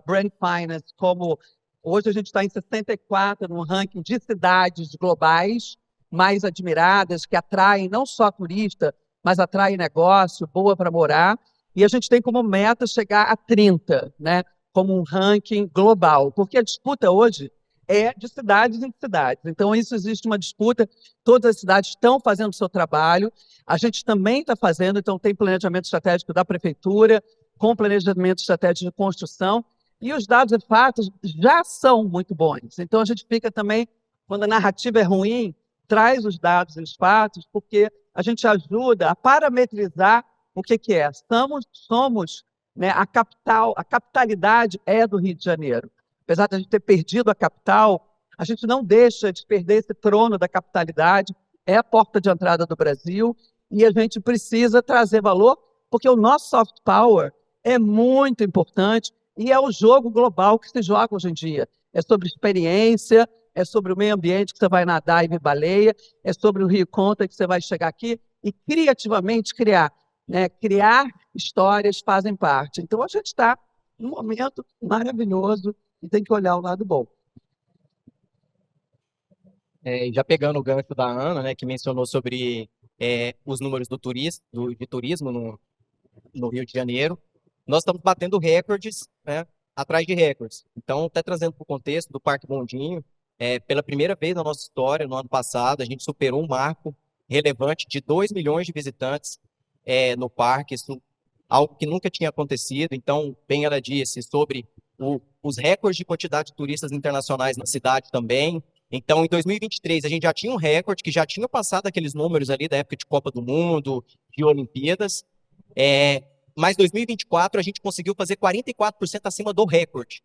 Brand Finance, como hoje a gente está em 64 no ranking de cidades globais mais admiradas, que atraem não só turista, mas atraem negócio, boa para morar. E a gente tem como meta chegar a 30, né, como um ranking global, porque a disputa hoje é de cidades em cidades. Então, isso existe uma disputa, todas as cidades estão fazendo o seu trabalho, a gente também está fazendo, então tem planejamento estratégico da prefeitura, com planejamento estratégico de construção, e os dados e fatos já são muito bons. Então, a gente fica também, quando a narrativa é ruim, traz os dados e os fatos, porque a gente ajuda a parametrizar o que é. Somos, né, a capitalidade é do Rio de Janeiro. Apesar de a gente ter perdido a capital, a gente não deixa de perder esse trono da capitalidade, é a porta de entrada do Brasil, e a gente precisa trazer valor, porque o nosso soft power é muito importante e é o jogo global que se joga hoje em dia. É sobre experiência, é sobre o meio ambiente que você vai nadar e ver baleia, é sobre o Rio Conta que você vai chegar aqui e criativamente criar. Né? Criar histórias fazem parte. Então, a gente está num momento maravilhoso e tem que olhar o lado bom. Já pegando o gancho da Ana, né, que mencionou sobre os números de turismo no Rio de Janeiro, nós estamos batendo recordes, né, atrás de recordes. Então, até trazendo para o contexto do Parque Bondinho, pela primeira vez na nossa história, no ano passado, a gente superou um marco relevante de 2 milhões de visitantes no parque, isso, algo que nunca tinha acontecido. Então, bem ela disse sobre os recordes de quantidade de turistas internacionais na cidade também. Então, em 2023, a gente já tinha um recorde, que já tinha passado aqueles números ali da época de Copa do Mundo, de Olimpíadas. Mas 2024, a gente conseguiu fazer 44% acima do recorde.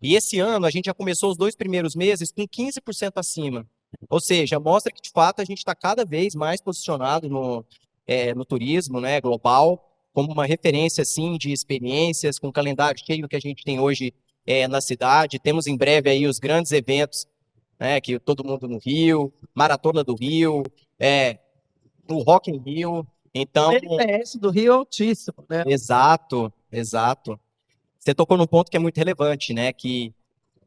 E esse ano, a gente já começou os 2 primeiros meses com 15% acima. Ou seja, mostra que, de fato, a gente está cada vez mais posicionado no turismo, né, global, como uma referência, assim, de experiências, com o calendário cheio que a gente tem hoje na cidade. Temos em breve aí os grandes eventos, né, que todo mundo no Rio, Maratona do Rio, o Rock in Rio. Então, o NPS do Rio é altíssimo, né? Exato, exato. Você tocou num ponto que é muito relevante, né, que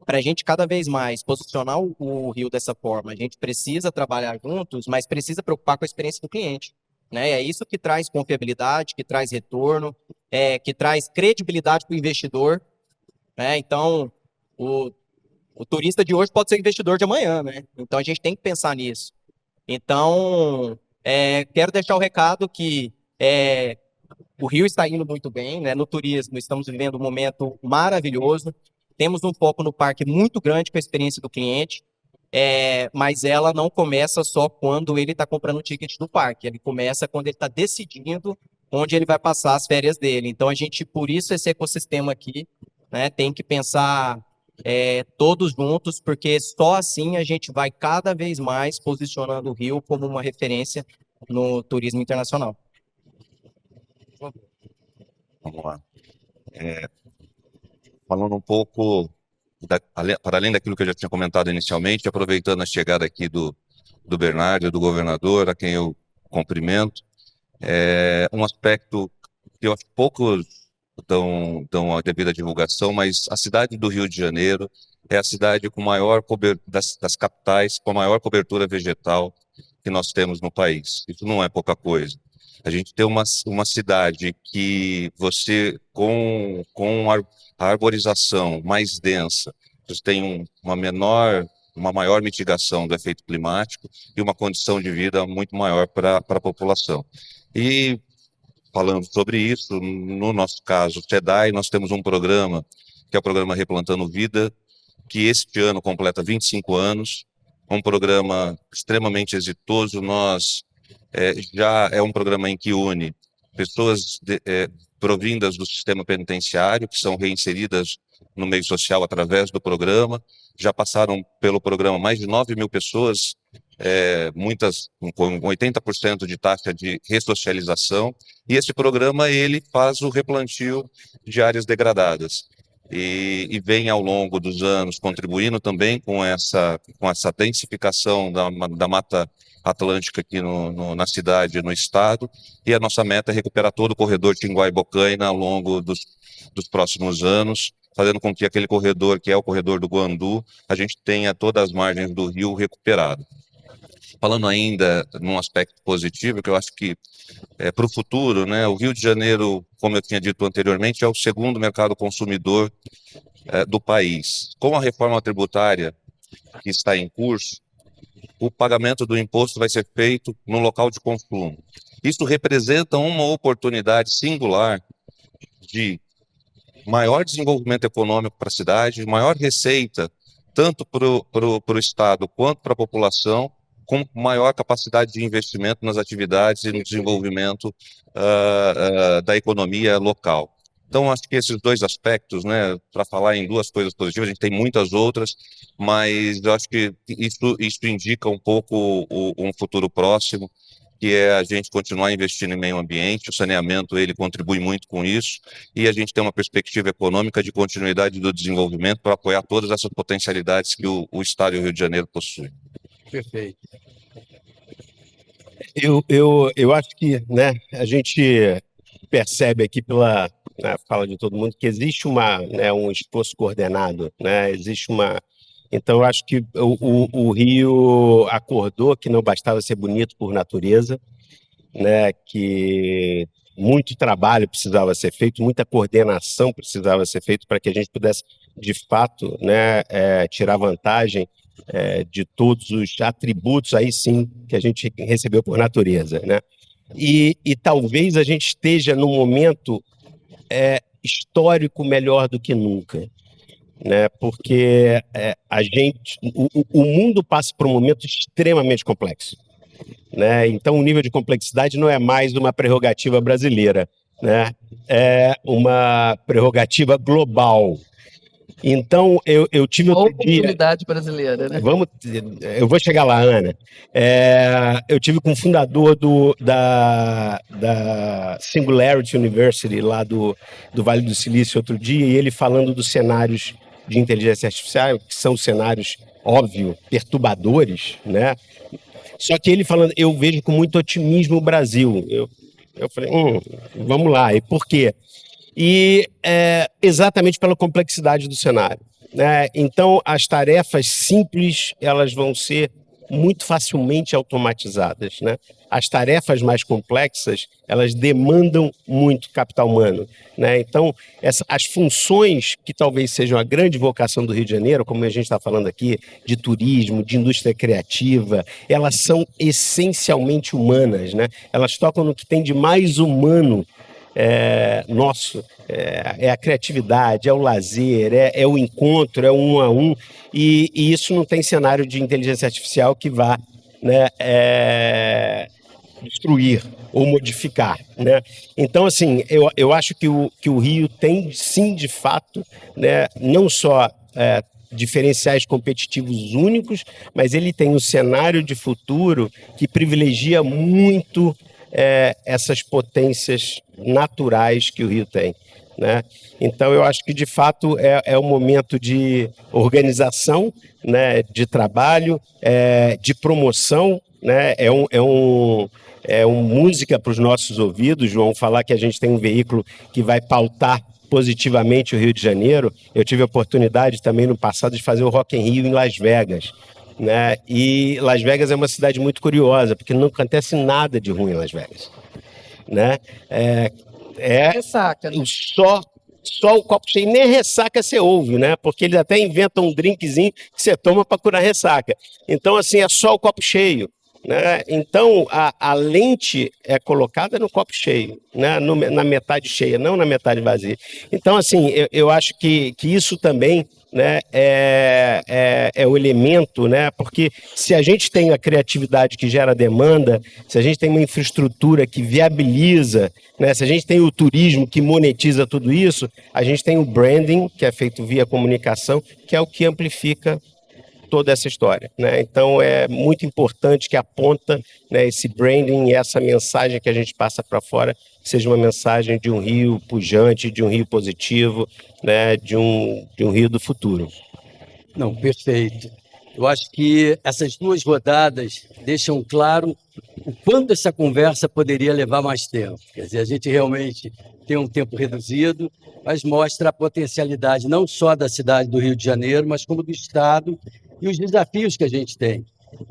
para a gente cada vez mais posicionar o Rio dessa forma, a gente precisa trabalhar juntos, mas precisa preocupar com a experiência do cliente. Né? É isso que traz confiabilidade, que traz retorno, que traz credibilidade para o investidor. Né? Então, o turista de hoje pode ser investidor de amanhã. Né? Então, a gente tem que pensar nisso. Então, quero deixar o recado que o Rio está indo muito bem. Né? No turismo, estamos vivendo um momento maravilhoso. Temos um foco no parque muito grande com a experiência do cliente. Mas ela não começa só quando ele está comprando o ticket do parque, ele começa quando ele está decidindo onde ele vai passar as férias dele. Então, a gente, por isso, esse ecossistema aqui, né, tem que pensar todos juntos, porque só assim a gente vai cada vez mais posicionando o Rio como uma referência no turismo internacional. Vamos lá. Falando um pouco, para além daquilo que eu já tinha comentado inicialmente, aproveitando a chegada aqui do Bernardo, do governador, a quem eu cumprimento, um aspecto que eu acho que poucos dão a devida divulgação, mas a cidade do Rio de Janeiro é a cidade com maior das capitais, com a maior cobertura vegetal que nós temos no país. Isso não é pouca coisa. A gente tem uma cidade que você, com a arborização mais densa, você tem uma maior mitigação do efeito climático e uma condição de vida muito maior para a população. E falando sobre isso, no nosso caso, SEDAI, nós temos um programa, que é o programa Replantando Vida, que este ano completa 25 anos, um programa extremamente exitoso. Já é um programa em que une pessoas provindas do sistema penitenciário, que são reinseridas no meio social através do programa. Já passaram pelo programa mais de 9.000 pessoas, muitas com 80% de taxa de ressocialização, e esse programa ele faz o replantio de áreas degradadas. E vem ao longo dos anos contribuindo também com essa densificação da Mata Atlântica aqui na cidade, no estado, e a nossa meta é recuperar todo o corredor Tinguá-Bocaina ao longo dos próximos anos, fazendo com que aquele corredor, que é o corredor do Guandu, a gente tenha todas as margens do rio recuperado. Falando ainda num aspecto positivo, que eu acho que para o futuro, né, o Rio de Janeiro, como eu tinha dito anteriormente, é o segundo mercado consumidor do país. Com a reforma tributária que está em curso, o pagamento do imposto vai ser feito no local de consumo. Isso representa uma oportunidade singular de maior desenvolvimento econômico para a cidade, maior receita, tanto para o Estado quanto para a população, com maior capacidade de investimento nas atividades e no desenvolvimento da economia local. Então, acho que esses dois aspectos, né, para falar em duas coisas positivas, a gente tem muitas outras, mas eu acho que isso indica um pouco um futuro próximo, que é a gente continuar investindo em meio ambiente. O saneamento ele contribui muito com isso, e a gente tem uma perspectiva econômica de continuidade do desenvolvimento para apoiar todas essas potencialidades que o Estado e o Rio de Janeiro possuem. Perfeito. Eu acho que, né, a gente percebe aqui pela fala de todo mundo que existe um esforço coordenado, né? Então, eu acho que o Rio acordou que não bastava ser bonito por natureza, né? Que muito trabalho precisava ser feito, muita coordenação precisava ser feita para que a gente pudesse, de fato, né, tirar vantagem de todos os atributos aí sim que a gente recebeu por natureza, né? E talvez a gente esteja num momento histórico melhor do que nunca, né? Porque o mundo passa por um momento extremamente complexo, né? Então o nível de complexidade não é mais uma prerrogativa brasileira, né? É uma prerrogativa global. Então, eu tive outro dia... Oportunidade brasileira, né? Eu vou chegar lá, Ana. Eu tive com o fundador da Singularity University, lá do Vale do Silício, outro dia, e ele falando dos cenários de inteligência artificial, que são cenários, óbvio, perturbadores, né? Só que ele falando, eu vejo com muito otimismo o Brasil. Eu falei, vamos lá, e por quê? E exatamente pela complexidade do cenário, né? Então, as tarefas simples, elas vão ser muito facilmente automatizadas, né? As tarefas mais complexas, elas demandam muito capital humano, né? Então, as funções que talvez sejam a grande vocação do Rio de Janeiro, como a gente está falando aqui, de turismo, de indústria criativa, elas são essencialmente humanas, né? Elas tocam no que tem de mais humano nosso, é a criatividade, é o lazer, é o encontro, é o um a um, e isso não tem cenário de inteligência artificial que vá, né, destruir ou modificar, né? Então, assim, eu acho que o Rio tem, sim, de fato, né, não só diferenciais competitivos únicos, mas ele tem um cenário de futuro que privilegia muito essas potências naturais que o Rio tem, né? Então, eu acho que, de fato, é um momento de organização, né, de trabalho, de promoção, né? É uma música para os nossos ouvidos, João, falar que a gente tem um veículo que vai pautar positivamente o Rio de Janeiro. Eu tive a oportunidade também no passado de fazer o Rock in Rio em Las Vegas, né? E Las Vegas é uma cidade muito curiosa, porque não acontece nada de ruim em Las Vegas, né? Ressaca, né? Só o copo cheio, nem ressaca você ouve, né? Porque eles até inventam um drinkzinho que você toma para curar ressaca. Então, assim, é só o copo cheio, né? Então, a lente é colocada no copo cheio, né? Na metade cheia, não na metade vazia. Então, assim, eu acho que isso também, né, é o elemento, né? Porque se a gente tem a criatividade que gera demanda, se a gente tem uma infraestrutura que viabiliza, né, se a gente tem o turismo que monetiza tudo isso, a gente tem o branding, que é feito via comunicação, que é o que amplifica toda essa história, né? Então é muito importante que a ponta, né, esse branding e essa mensagem que a gente passa para fora seja uma mensagem de um Rio pujante, de um Rio positivo, né, de um Rio do futuro. Não, perfeito. Eu acho que essas duas rodadas deixam claro o quanto essa conversa poderia levar mais tempo. Quer dizer, a gente realmente tem um tempo reduzido, mas mostra a potencialidade não só da cidade do Rio de Janeiro, mas como do Estado e os desafios que a gente tem.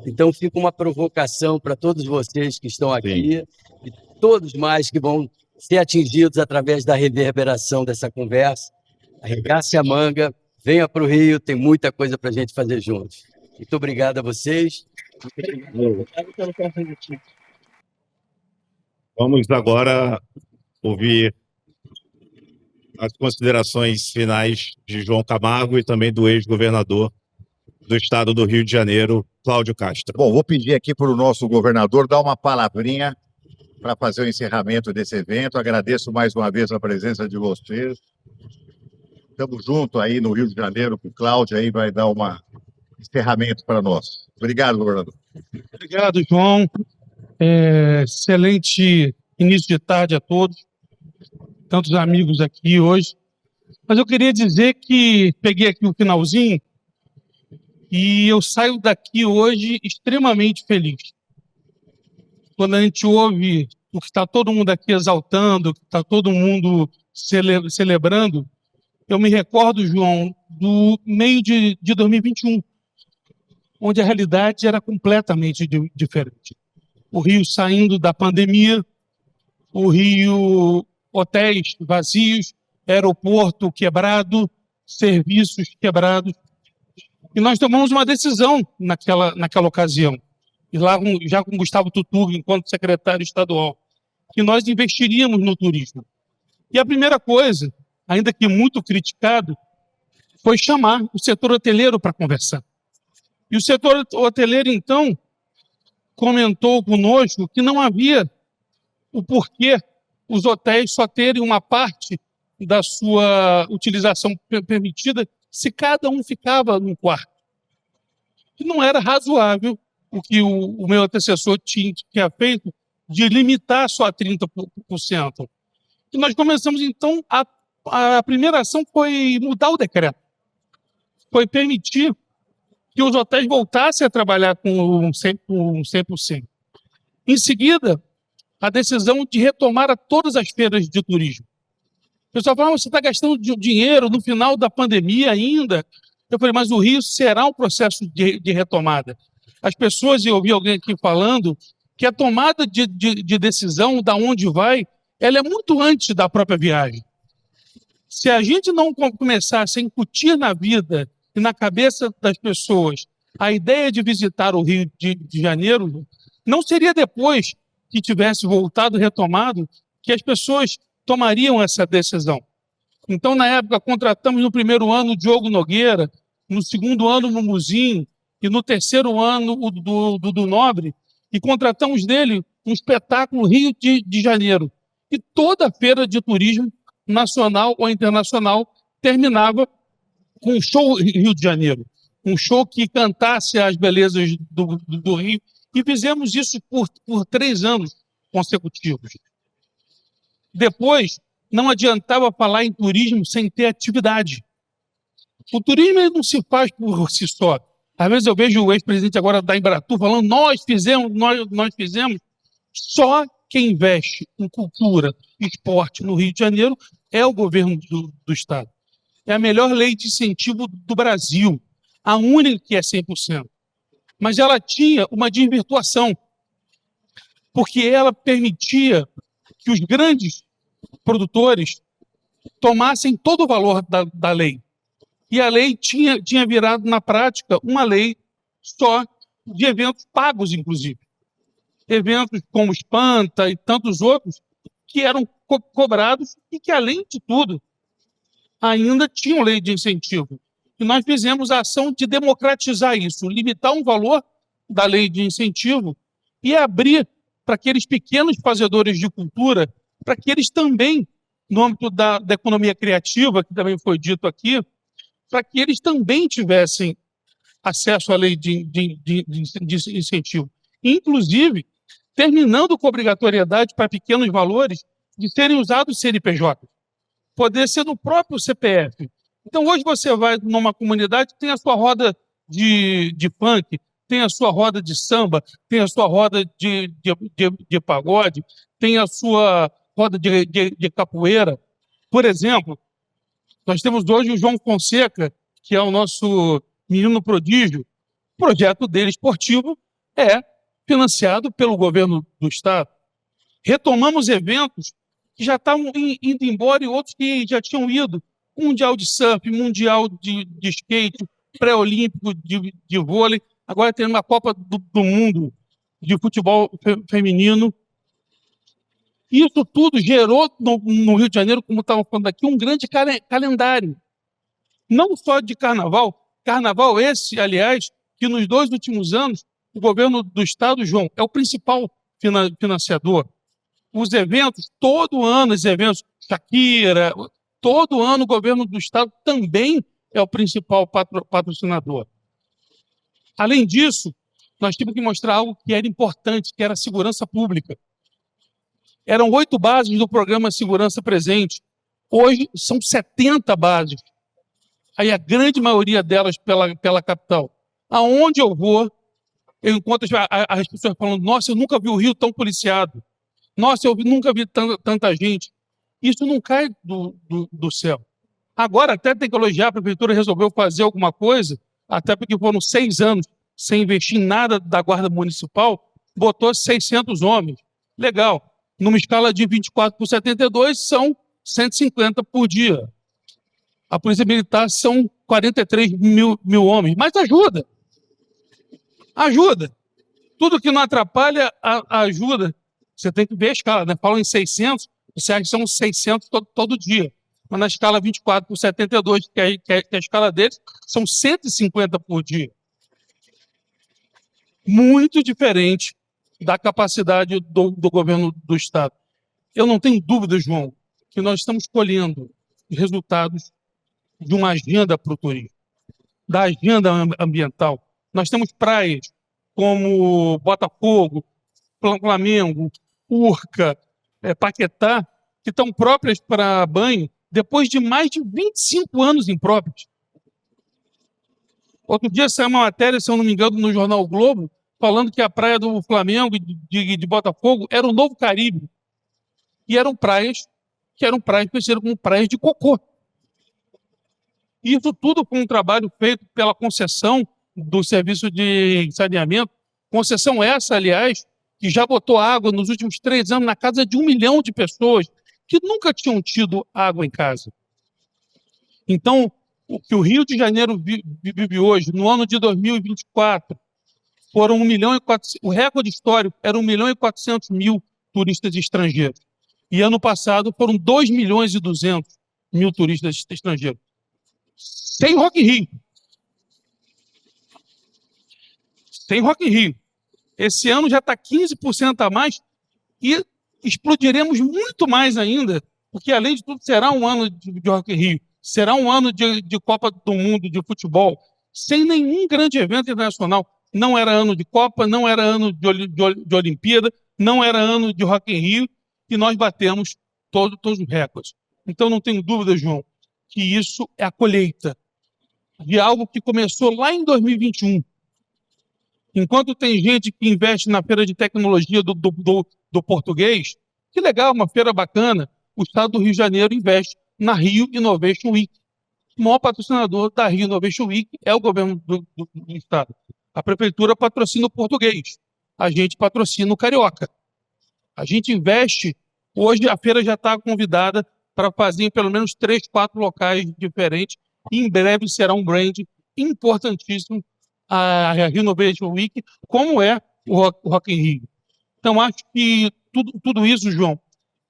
Então, fica uma provocação para todos vocês que estão aqui e todos mais que vão ser atingidos através da reverberação dessa conversa. Arregace a manga, venha para o Rio, tem muita coisa para a gente fazer juntos. Muito obrigado a vocês. Vamos agora ouvir as considerações finais de João Camargo e também do ex-governador do estado do Rio de Janeiro, Cláudio Castro. Bom, vou pedir aqui para o nosso governador dar uma palavrinha para fazer o encerramento desse evento. Agradeço mais uma vez a presença de vocês. Estamos juntos aí no Rio de Janeiro, com o Cláudio aí vai dar um encerramento para nós. Obrigado, governador. Obrigado, João. Excelente início de tarde a todos. Tantos amigos aqui hoje. Mas eu queria dizer que peguei aqui o finalzinho e eu saio daqui hoje extremamente feliz. Quando a gente ouve o que está todo mundo aqui exaltando, o que está todo mundo celebrando, eu me recordo, João, do meio de 2021, onde a realidade era completamente diferente. O Rio saindo da pandemia, o Rio, hotéis vazios, aeroporto quebrado, serviços quebrados. E nós tomamos uma decisão naquela ocasião, e lá já com Gustavo Tuturga, enquanto secretário estadual, que nós investiríamos no turismo. E a primeira coisa, ainda que muito criticado, foi chamar o setor hoteleiro para conversar. E o setor hoteleiro, então, comentou conosco que não havia o porquê os hotéis só terem uma parte da sua utilização permitida se cada um ficava num quarto. E não era razoável o que o meu antecessor tinha feito de limitar só a 30%. E nós começamos, então, a primeira ação foi mudar o decreto. Foi permitir que os hotéis voltassem a trabalhar com 100%. Em seguida, a decisão de retomar a todas as feiras de turismo. O pessoal fala, você está gastando dinheiro no final da pandemia ainda? Eu falei, mas o Rio será um processo de retomada. As pessoas, eu ouvi alguém aqui falando, que a tomada de decisão da onde vai, ela é muito antes da própria viagem. Se a gente não começasse a incutir na vida e na cabeça das pessoas a ideia de visitar o Rio de Janeiro, não seria depois que tivesse voltado, retomado, que as pessoas tomariam essa decisão. Então, na época, contratamos no primeiro ano o Diogo Nogueira, no segundo ano o Mumuzinho, e no terceiro ano o do Nobre, e contratamos dele um espetáculo Rio de Janeiro. E toda a feira de turismo, nacional ou internacional, terminava com um show Rio de Janeiro. Um show que cantasse as belezas do Rio. E fizemos isso por 3 anos consecutivos. Depois, não adiantava falar em turismo sem ter atividade. O turismo não se faz por si só. Às vezes eu vejo o ex-presidente agora da Embratur falando nós fizemos. Só quem investe em cultura e esporte no Rio de Janeiro é o governo do Estado. É a melhor lei de incentivo do Brasil, a única que é 100%. Mas ela tinha uma desvirtuação, porque ela permitia que os grandes produtores tomassem todo o valor da lei. E a lei tinha virado, na prática, uma lei só de eventos pagos, inclusive. eventos como Espanta e tantos outros que eram cobrados e que, além de tudo, ainda tinham lei de incentivo. E nós fizemos a ação de democratizar isso, limitar um valor da lei de incentivo e abrir para aqueles pequenos fazedores de cultura, para que eles também, no âmbito da economia criativa, que também foi dito aqui, para que eles também tivessem acesso à lei de incentivo. Inclusive, terminando com a obrigatoriedade para pequenos valores de serem usados CNPJ, poder ser no próprio CPF. Então, hoje você vai numa comunidade, tem a sua roda de funk, tem a sua roda de samba, tem a sua roda de pagode, tem a sua roda de capoeira. Por exemplo, nós temos hoje o João Fonseca, que é o nosso menino prodígio. O projeto dele esportivo é financiado pelo governo do Estado. Retomamos eventos que já estavam indo embora e outros que já tinham ido. Mundial de surf, mundial de skate, pré-olímpico de vôlei. Agora tem uma Copa do Mundo de futebol feminino. Isso tudo gerou no Rio de Janeiro, como estava falando aqui, um grande calendário. Não só de carnaval. Carnaval esse, aliás, que nos 2 últimos anos, o governo do Estado, João, é o principal financiador. Os eventos, todo ano, os eventos, Shakira, todo ano o governo do Estado também é o principal patrocinador. Além disso, nós tínhamos que mostrar algo que era importante, que era a segurança pública. Eram 8 bases do programa Segurança Presente. Hoje são 70 bases. Aí a grande maioria delas pela capital. Aonde eu vou, eu encontro as pessoas falando: nossa, eu nunca vi o Rio tão policiado. Nossa, eu nunca vi tanta gente. Isso não cai do céu. Agora até tem que elogiar, a prefeitura resolveu fazer alguma coisa, até porque foram 6 anos sem investir em nada da Guarda Municipal, botou 600 homens. Legal. Numa escala de 24 por 72, são 150 por dia. A Polícia Militar são 43 mil homens. Mas ajuda. Ajuda. Tudo que não atrapalha, ajuda. Você tem que ver a escala, né? Falam em 600, você acha que são 600 todo dia. Mas na escala 24 por 72, que é a escala deles, são 150 por dia. Muito diferente da capacidade do governo do Estado. Eu não tenho dúvida, João, que nós estamos colhendo resultados de uma agenda para o turismo, da agenda ambiental. Nós temos praias como Botafogo, Flamengo, Urca, Paquetá, que estão próprias para banho depois de mais de 25 anos impróprias. Outro dia saiu uma matéria, se eu não me engano, no jornal o Globo, falando que a praia do Flamengo e de Botafogo era o novo Caribe. E eram praias conhecidas como praias de cocô. Isso tudo com um trabalho feito pela concessão do serviço de saneamento. Concessão essa, aliás, que já botou água nos últimos 3 anos na casa de 1 milhão de pessoas que nunca tinham tido água em casa. Então, o que o Rio de Janeiro vive hoje, no ano de 2024, foram 1 milhão e 400, o recorde histórico era 1 milhão e 400 mil turistas estrangeiros. E ano passado foram 2 milhões e 200 mil turistas estrangeiros. Sem Rock in Rio. Sem Rock in Rio. Esse ano já está 15% a mais e explodiremos muito mais ainda, porque, além de tudo, será um ano de Rock in Rio, será um ano de Copa do Mundo de futebol, sem nenhum grande evento internacional. Não era ano de Copa, não era ano de Olimpíada, não era ano de Rock in Rio, e nós batemos todos os recordes. Então, não tenho dúvida, João, que isso é a colheita de algo que começou lá em 2021. Enquanto tem gente que investe na feira de tecnologia do português, que legal, uma feira bacana, o Estado do Rio de Janeiro investe na Rio Innovation Week. O maior patrocinador da Rio Innovation Week é o governo do Estado. A prefeitura patrocina o português, a gente patrocina o carioca. A gente investe, hoje a feira já está convidada para fazer em pelo menos 3, 4 locais diferentes, e em breve será um brand importantíssimo a Rio Innovation Week, como é o Rock in Rio. Então, acho que tudo isso, João,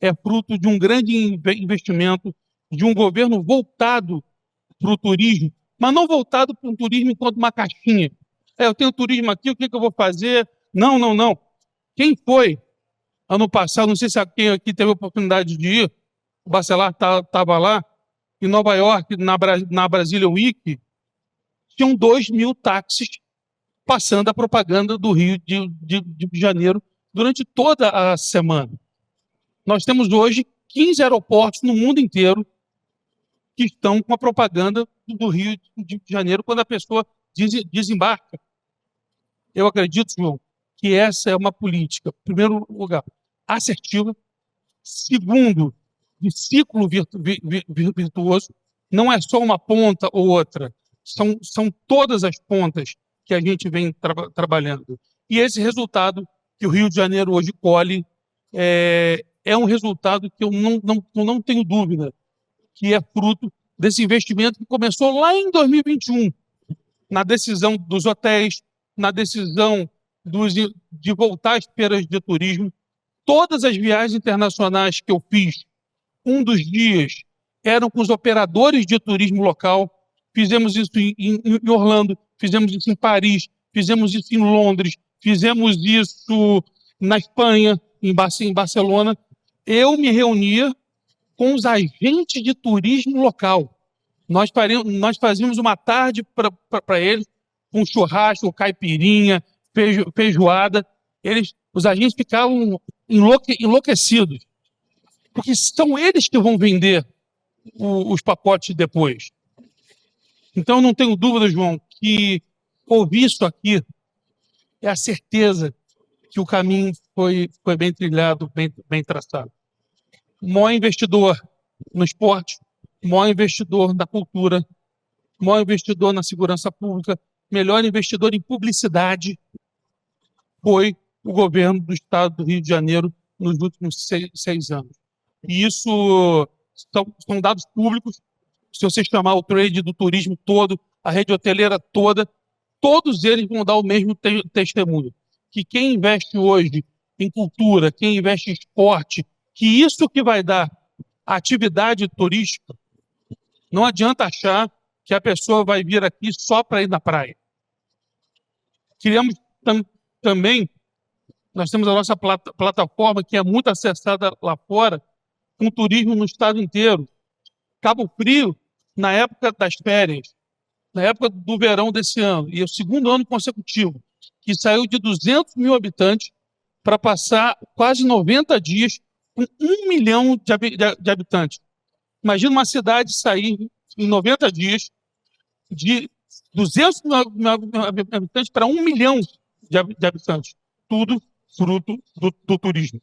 é fruto de um grande investimento, de um governo voltado para o turismo, mas não voltado para o turismo enquanto uma caixinha. Eu tenho turismo aqui, o que eu vou fazer? Não, não, não. Quem foi ano passado, não sei se quem aqui teve a oportunidade de ir, o Bacelar estava lá, em Nova York, na Brasília Week, tinham 2.000 táxis passando a propaganda do Rio de Janeiro durante toda a semana. Nós temos hoje 15 aeroportos no mundo inteiro que estão com a propaganda do Rio de Janeiro quando a pessoa desembarca. Eu acredito, João, que essa é uma política, em primeiro lugar, assertiva, segundo, de ciclo virtuoso, não é só uma ponta ou outra, são todas as pontas que a gente vem trabalhando. E esse resultado que o Rio de Janeiro hoje colhe é um resultado que eu não tenho dúvida que é fruto desse investimento que começou lá em 2021, na decisão dos hotéis, na decisão de voltar às feiras de turismo. Todas as viagens internacionais que eu fiz, um dos dias, eram com os operadores de turismo local. Fizemos isso em Orlando, fizemos isso em Paris, fizemos isso em Londres, fizemos isso na Espanha, em Barcelona. Eu me reunia com os agentes de turismo local. Nós fazíamos uma tarde para eles, com churrasco, caipirinha, feijoada. Os agentes ficavam enlouquecidos, porque são eles que vão vender os pacotes depois. Então, não tenho dúvida, João, que ouvir isso aqui é a certeza que o caminho foi bem trilhado, bem traçado. O maior investidor no esporte, o maior investidor na cultura, o maior investidor na segurança pública, melhor investidor em publicidade foi o governo do estado do Rio de Janeiro nos últimos 6 anos. E isso são dados públicos. Se você chamar o trade do turismo todo, a rede hoteleira toda, todos eles vão dar o mesmo testemunho. Que quem investe hoje em cultura, quem investe em esporte, que isso que vai dar atividade turística, não adianta achar que a pessoa vai vir aqui só para ir na praia. Criamos também, nós temos a nossa plataforma que é muito acessada lá fora, com turismo no estado inteiro. Cabo Frio, na época das férias, na época do verão desse ano, e é o segundo ano consecutivo, que saiu de 200 mil habitantes para passar quase 90 dias com 1 milhão de habitantes. Imagina uma cidade sair em 90 dias de 200 mil habitantes para 1 milhão de habitantes. Tudo fruto do turismo.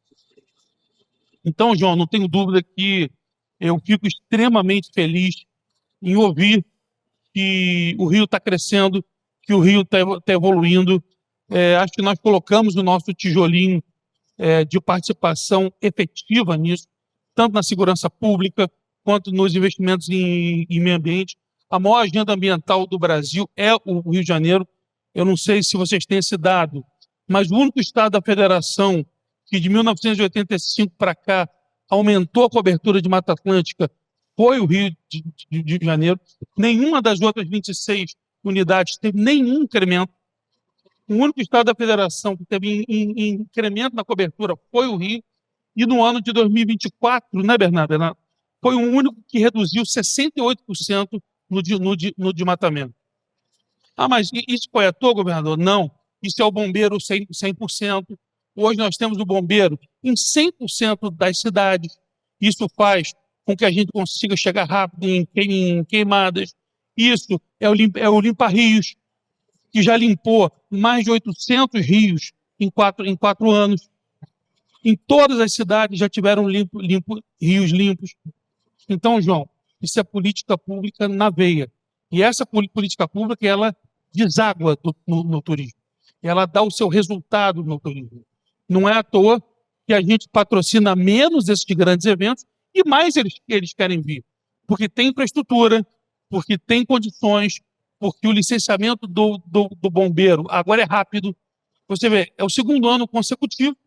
Então, João, não tenho dúvida que eu fico extremamente feliz em ouvir que o Rio está crescendo, que o Rio está evoluindo. Acho que nós colocamos o nosso tijolinho de participação efetiva nisso, tanto na segurança pública, quanto nos investimentos em meio ambiente. A maior agenda ambiental do Brasil é o Rio de Janeiro. Eu não sei se vocês têm esse dado, mas o único estado da federação que de 1985 para cá aumentou a cobertura de Mata Atlântica foi o Rio de Janeiro. Nenhuma das outras 26 unidades teve nenhum incremento. O único estado da federação que teve incremento na cobertura foi o Rio. E no ano de 2024, né, Bernardo? Foi o único que reduziu 68% no desmatamento. Ah, mas isso foi à toa, governador? Não. Isso é o bombeiro 100%. Hoje nós temos o bombeiro em 100% das cidades. Isso faz com que a gente consiga chegar rápido em queimadas. Isso é o Limpa Rios, que já limpou mais de 800 rios em 4 anos. Em todas as cidades já tiveram rios limpos. Então, João, isso é política pública na veia. E essa política pública, ela deságua no turismo. Ela dá o seu resultado no turismo. Não é à toa que a gente patrocina menos esses grandes eventos e mais eles querem vir. Porque tem infraestrutura, porque tem condições, porque o licenciamento do bombeiro agora é rápido. Você vê, é o segundo ano consecutivo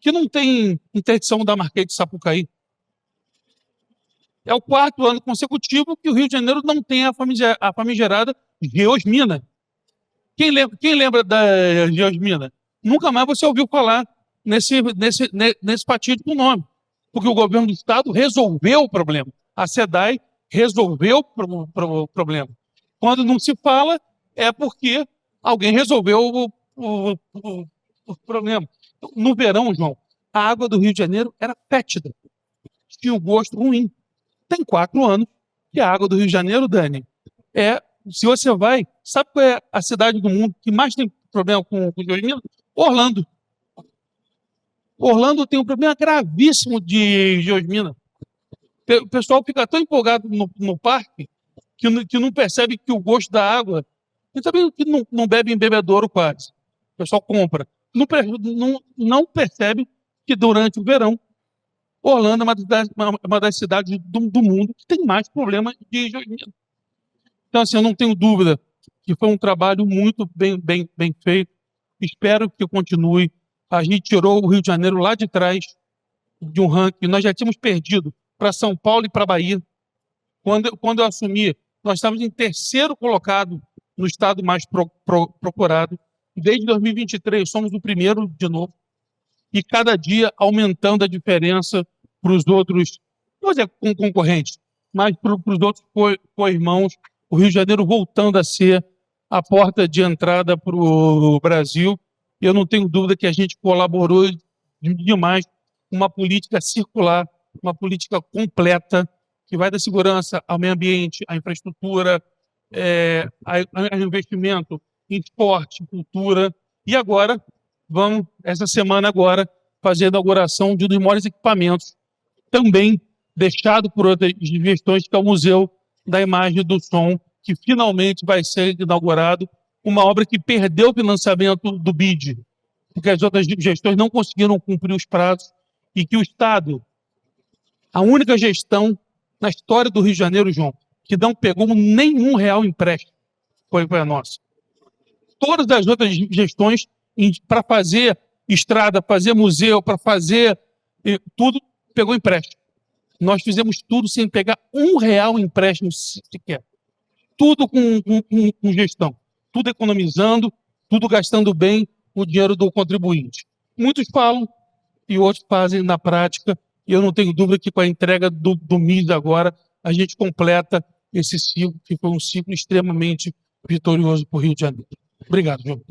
que não tem interdição da Marquês de Sapucaí. É o 4º ano consecutivo que o Rio de Janeiro não tem a famigerada Geosmina. Quem lembra da Geosmina? Nunca mais você ouviu falar nesse fatídico nome, porque o governo do estado resolveu o problema. A SEDAI resolveu o problema. Quando não se fala, é porque alguém resolveu o problema. No verão, João, a água do Rio de Janeiro era fétida, tinha um gosto ruim. Tem 4 anos que a água do Rio de Janeiro, Dani, se você vai, sabe qual é a cidade do mundo que mais tem problema com geosmina? Orlando. Orlando tem um problema gravíssimo de geosmina. O pessoal fica tão empolgado no parque que não percebe que o gosto da água... E também que não bebe em bebedouro quase. O pessoal compra. Não percebe que durante o verão, Orlando é uma das cidades do mundo que tem mais problemas de geosmina. Então, assim, eu não tenho dúvida que foi um trabalho muito bem feito. Espero que continue. A gente tirou o Rio de Janeiro lá de trás de um ranking. Nós já tínhamos perdido para São Paulo e para Bahia. Quando eu assumi, nós estávamos em 3º colocado no estado mais procurado. Desde 2023, somos o 1º de novo. E cada dia aumentando a diferença para os outros, não vou dizer concorrentes, mas para os outros co-irmãos. O Rio de Janeiro voltando a ser a porta de entrada para o Brasil. Eu não tenho dúvida que a gente colaborou demais com uma política circular, uma política completa, que vai da segurança ao meio ambiente, à infraestrutura, a investimento em esporte, cultura. E agora, essa semana agora, fazer a inauguração de um dos maiores equipamentos, também deixado por outras gestões, que é o Museu da Imagem e do Som, que finalmente vai ser inaugurado, uma obra que perdeu o financiamento do BID, porque as outras gestões não conseguiram cumprir os prazos, e que o Estado, a única gestão na história do Rio de Janeiro, João, que não pegou nenhum real empréstimo, foi a nossa. Todas as outras gestões, para fazer estrada, fazer museu, para fazer tudo, pegou empréstimo. Nós fizemos tudo sem pegar um real empréstimo sequer. Tudo com gestão. Tudo economizando, tudo gastando bem o dinheiro do contribuinte. Muitos falam e outros fazem na prática. E eu não tenho dúvida que com a entrega do MIS agora, a gente completa esse ciclo, que foi um ciclo extremamente vitorioso para o Rio de Janeiro. Obrigado, João.